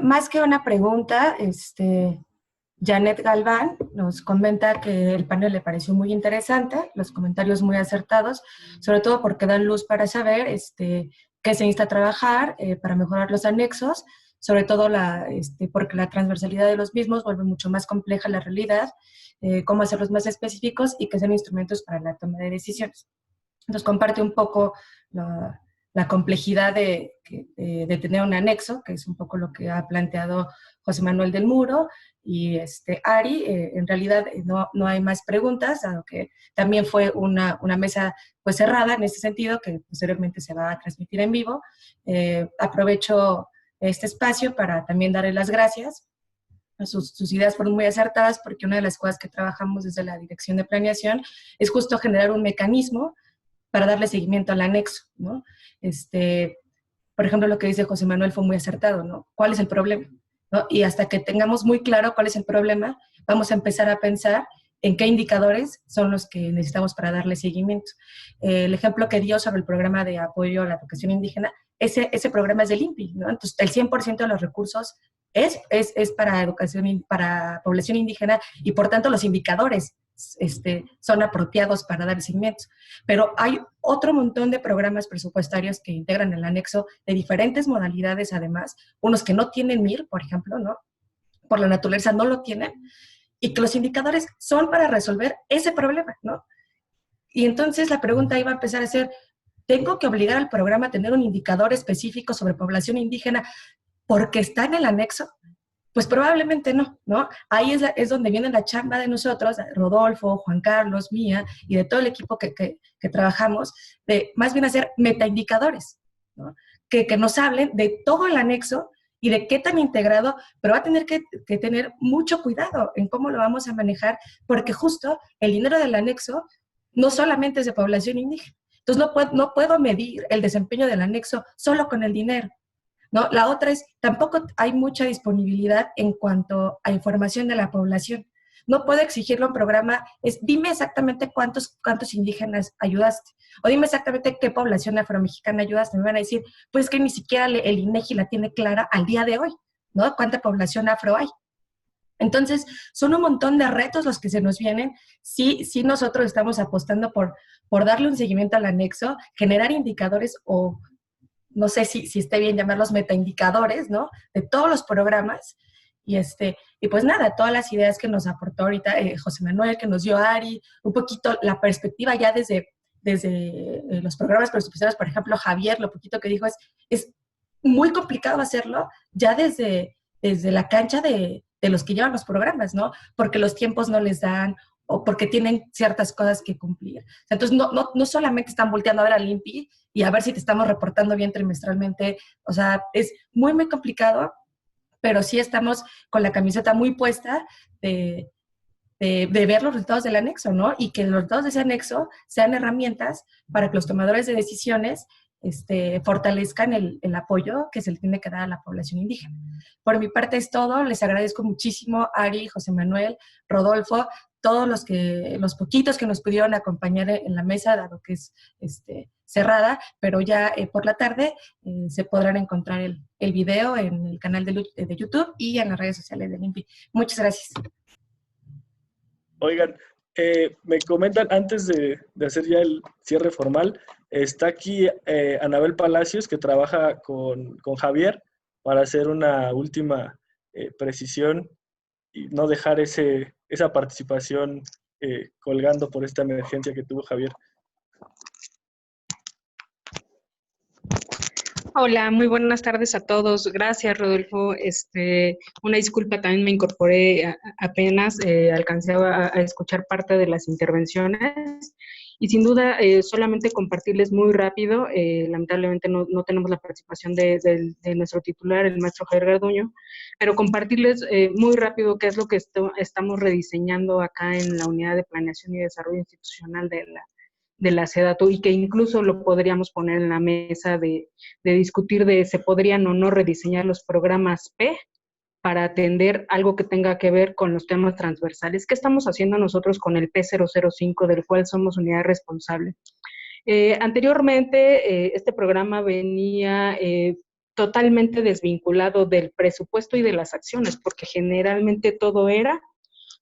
Speaker 1: Más que una pregunta, Janet Galván nos comenta que el panel le pareció muy interesante, los comentarios muy acertados, sobre todo porque dan luz para saber qué se necesita trabajar para mejorar los anexos, sobre todo porque la transversalidad de los mismos vuelve mucho más compleja la realidad, cómo hacerlos más específicos y que sean instrumentos para la toma de decisiones. Entonces comparte un poco la complejidad de tener un anexo, que es un poco lo que ha planteado José Manuel del Muro y Ari. En realidad no hay más preguntas, dado que también fue una mesa pues cerrada en ese sentido, que posteriormente se va a transmitir en vivo. Aprovecho este espacio para también darle las gracias. Sus ideas fueron muy acertadas, porque una de las cosas que trabajamos desde la Dirección de Planeación es justo generar un mecanismo para darle seguimiento al anexo, ¿no? Por ejemplo, lo que dice José Manuel fue muy acertado, ¿no? ¿Cuál es el problema? ¿No? Y hasta que tengamos muy claro cuál es el problema, vamos a empezar a pensar en qué indicadores son los que necesitamos para darle seguimiento. El ejemplo que dio sobre el programa de apoyo a la educación indígena, ese programa es del INPI, ¿no? Entonces, el 100% de los recursos es para educación, para población indígena, y por tanto los indicadores son apropiados para dar seguimiento. Pero hay otro montón de programas presupuestarios que integran el anexo de diferentes modalidades, además, unos que no tienen MIR, por ejemplo, ¿no? Por la naturaleza no lo tienen, y que los indicadores son para resolver ese problema, ¿no? Y entonces la pregunta iba a empezar a ser, ¿tengo que obligar al programa a tener un indicador específico sobre población indígena porque está en el anexo? Pues probablemente no, ¿no? Ahí es donde viene la chamba de nosotros, Rodolfo, Juan Carlos, mía, y de todo el equipo que trabajamos, de más bien hacer metaindicadores, ¿no? Que nos hablen de todo el anexo y de qué tan integrado, pero va a tener que tener mucho cuidado en cómo lo vamos a manejar, porque justo el dinero del anexo no solamente es de población indígena. Entonces no puedo medir el desempeño del anexo solo con el dinero, ¿no? La otra es, tampoco hay mucha disponibilidad en cuanto a información de la población. No puedo exigirle a un programa, dime exactamente cuántos indígenas ayudaste, o dime exactamente qué población afromexicana ayudaste. Me van a decir, pues que ni siquiera el INEGI la tiene clara al día de hoy, ¿no? ¿Cuánta población afro hay? Entonces, son un montón de retos los que se nos vienen. Sí, nosotros estamos apostando por darle un seguimiento al anexo, generar indicadores o no sé si esté bien llamarlos metaindicadores, ¿no? De todos los programas. Y pues nada, todas las ideas que nos aportó ahorita José Manuel, que nos dio Ari, un poquito la perspectiva ya desde los programas presupuestarios, por ejemplo, Javier, lo poquito que dijo es muy complicado hacerlo ya desde la cancha de los que llevan los programas, ¿no? Porque los tiempos no les dan o porque tienen ciertas cosas que cumplir. O sea, entonces, no solamente están volteando a ver al INPI y a ver si te estamos reportando bien trimestralmente. O sea, es muy, muy complicado, pero sí estamos con la camiseta muy puesta de ver los resultados del anexo, ¿no? Y que los resultados de ese anexo sean herramientas para que los tomadores de decisiones fortalezcan el apoyo que se le tiene que dar a la población indígena. Por mi parte es todo. Les agradezco muchísimo, Ari, José Manuel, Rodolfo, todos los poquitos que nos pudieron acompañar en la mesa, dado que es cerrada, pero ya por la tarde se podrán encontrar el video en el canal de YouTube y en las redes sociales del INPI. Muchas gracias.
Speaker 2: Oigan, me comentan antes de hacer ya el cierre formal, está aquí Anabel Palacios, que trabaja con Javier para hacer una última precisión y no dejar esa participación colgando por esta emergencia que tuvo Javier.
Speaker 6: Hola, muy buenas tardes a todos. Gracias, Rodolfo. Una disculpa, también me incorporé apenas, alcancé a escuchar parte de las intervenciones y sin duda solamente compartirles muy rápido, lamentablemente no tenemos la participación de nuestro titular, el maestro Javier Garduño, pero compartirles muy rápido qué es lo que estamos rediseñando acá en la Unidad de Planeación y Desarrollo Institucional de la SEDATU, y que incluso lo podríamos poner en la mesa de discutir de se podrían o no rediseñar los programas P para atender algo que tenga que ver con los temas transversales. ¿Qué estamos haciendo nosotros con el P005, del cual somos unidad responsable? Anteriormente, este programa venía totalmente desvinculado del presupuesto y de las acciones, porque generalmente todo era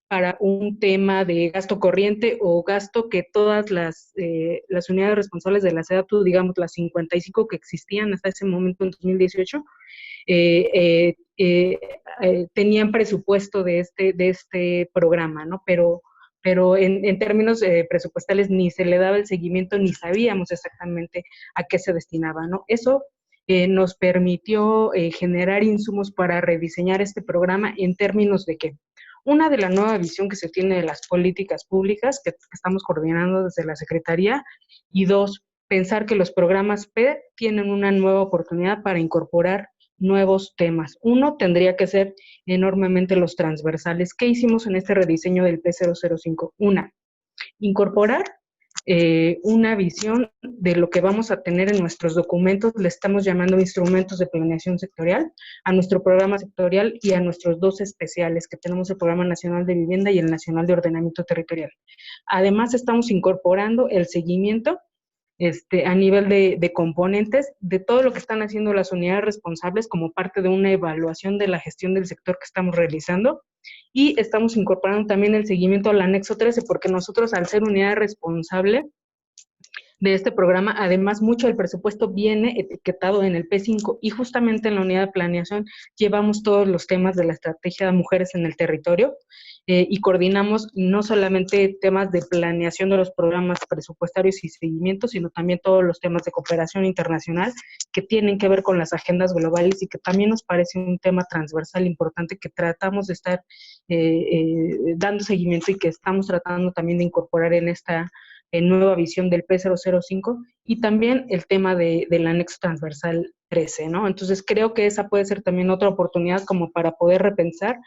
Speaker 6: para un tema de gasto corriente o gasto que todas las unidades responsables de la SEDATU, digamos las 55 que existían hasta ese momento en 2018, tenían presupuesto de este programa, ¿no? Pero en términos presupuestales ni se le daba el seguimiento ni sabíamos exactamente a qué se destinaba, ¿no? Eso nos permitió generar insumos para rediseñar este programa en términos de que una, de la nueva visión que se tiene de las políticas públicas que estamos coordinando desde la Secretaría, y dos, pensar que los programas P tienen una nueva oportunidad para incorporar nuevos temas. Uno tendría que ser enormemente los transversales. ¿Qué hicimos en este rediseño del P005? Una, incorporar una visión de lo que vamos a tener en nuestros documentos, le estamos llamando instrumentos de planeación sectorial, a nuestro programa sectorial y a nuestros dos especiales, que tenemos el Programa Nacional de Vivienda y el Nacional de Ordenamiento Territorial. Además, estamos incorporando el seguimiento a nivel de componentes de todo lo que están haciendo las unidades responsables como parte de una evaluación de la gestión del sector que estamos realizando, Y estamos incorporando también el seguimiento al anexo 13, porque nosotros, al ser unidad responsable de este programa, además mucho del presupuesto viene etiquetado en el P5, y justamente en la unidad de planeación llevamos todos los temas de la estrategia de mujeres en el territorio, y coordinamos no solamente temas de planeación de los programas presupuestarios y seguimiento, sino también todos los temas de cooperación internacional que tienen que ver con las agendas globales, y que también nos parece un tema transversal importante que tratamos de estar dando seguimiento, y que estamos tratando también de incorporar en esta nueva visión del P005, y también el tema del anexo transversal 13, ¿no? Entonces creo que esa puede ser también otra oportunidad como para poder repensar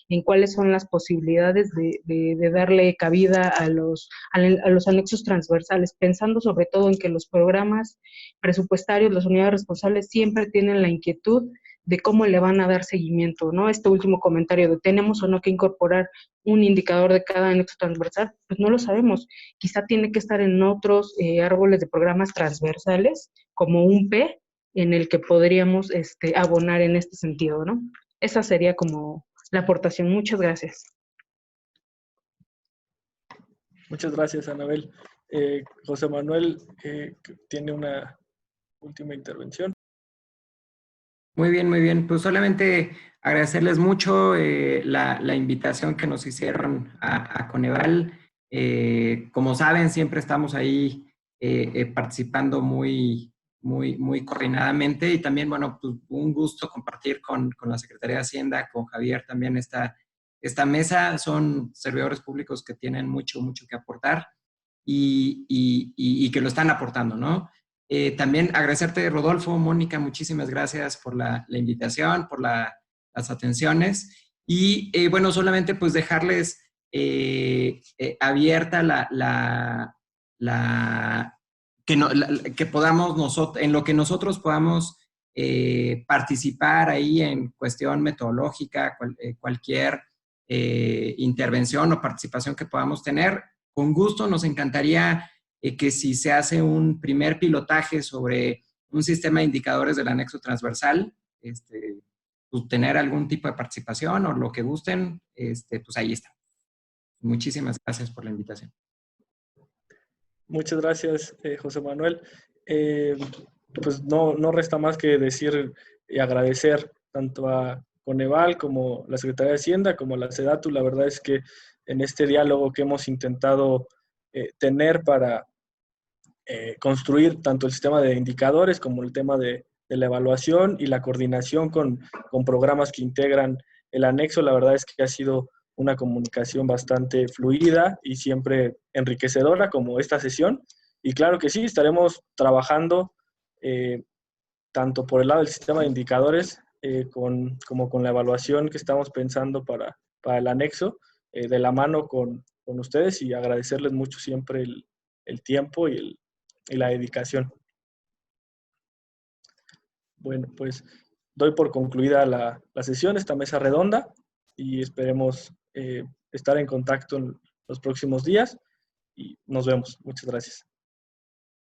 Speaker 6: en cuáles son las posibilidades de darle cabida a los anexos transversales, pensando sobre todo en que los programas presupuestarios, las unidades responsables siempre tienen la inquietud de cómo le van a dar seguimiento, ¿no? Este último comentario de tenemos o no que incorporar un indicador de cada anexo transversal, pues no lo sabemos. Quizá tiene que estar en otros árboles de programas transversales, como un P, en el que podríamos abonar en este sentido, ¿no? Esa sería como la aportación. Muchas gracias.
Speaker 2: Muchas gracias, Anabel. José Manuel tiene una última intervención.
Speaker 5: Muy bien. Pues solamente agradecerles mucho la invitación que nos hicieron a Coneval. Como saben, siempre estamos ahí participando muy coordinadamente, y también, bueno, pues un gusto compartir con la Secretaría de Hacienda, con Javier también esta mesa. Son servidores públicos que tienen mucho que aportar y que lo están aportando, ¿no? También agradecerte, Rodolfo, Mónica, muchísimas gracias por la invitación, por las atenciones. Y bueno, solamente pues dejarles abierta que podamos nosotros, en lo que nosotros podamos participar ahí en cuestión metodológica, cualquier intervención o participación que podamos tener. Con gusto, nos encantaría que si se hace un primer pilotaje sobre un sistema de indicadores del anexo transversal, pues tener algún tipo de participación o lo que gusten, pues ahí está. Muchísimas gracias por la invitación.
Speaker 2: Muchas gracias, José Manuel. Pues no resta más que decir y agradecer tanto a Coneval como la Secretaría de Hacienda, como a la SEDATU. La verdad es que en este diálogo que hemos intentado tener para construir tanto el sistema de indicadores como el tema de la evaluación y la coordinación con programas que integran el anexo, la verdad es que ha sido una comunicación bastante fluida y siempre enriquecedora, como esta sesión. Y claro que sí, estaremos trabajando tanto por el lado del sistema de indicadores como con la evaluación que estamos pensando para el anexo, de la mano con ustedes, y agradecerles mucho siempre el tiempo y la dedicación. Bueno, pues doy por concluida la sesión, esta mesa redonda, y esperemos estar en contacto en los próximos días, y nos vemos. Muchas gracias.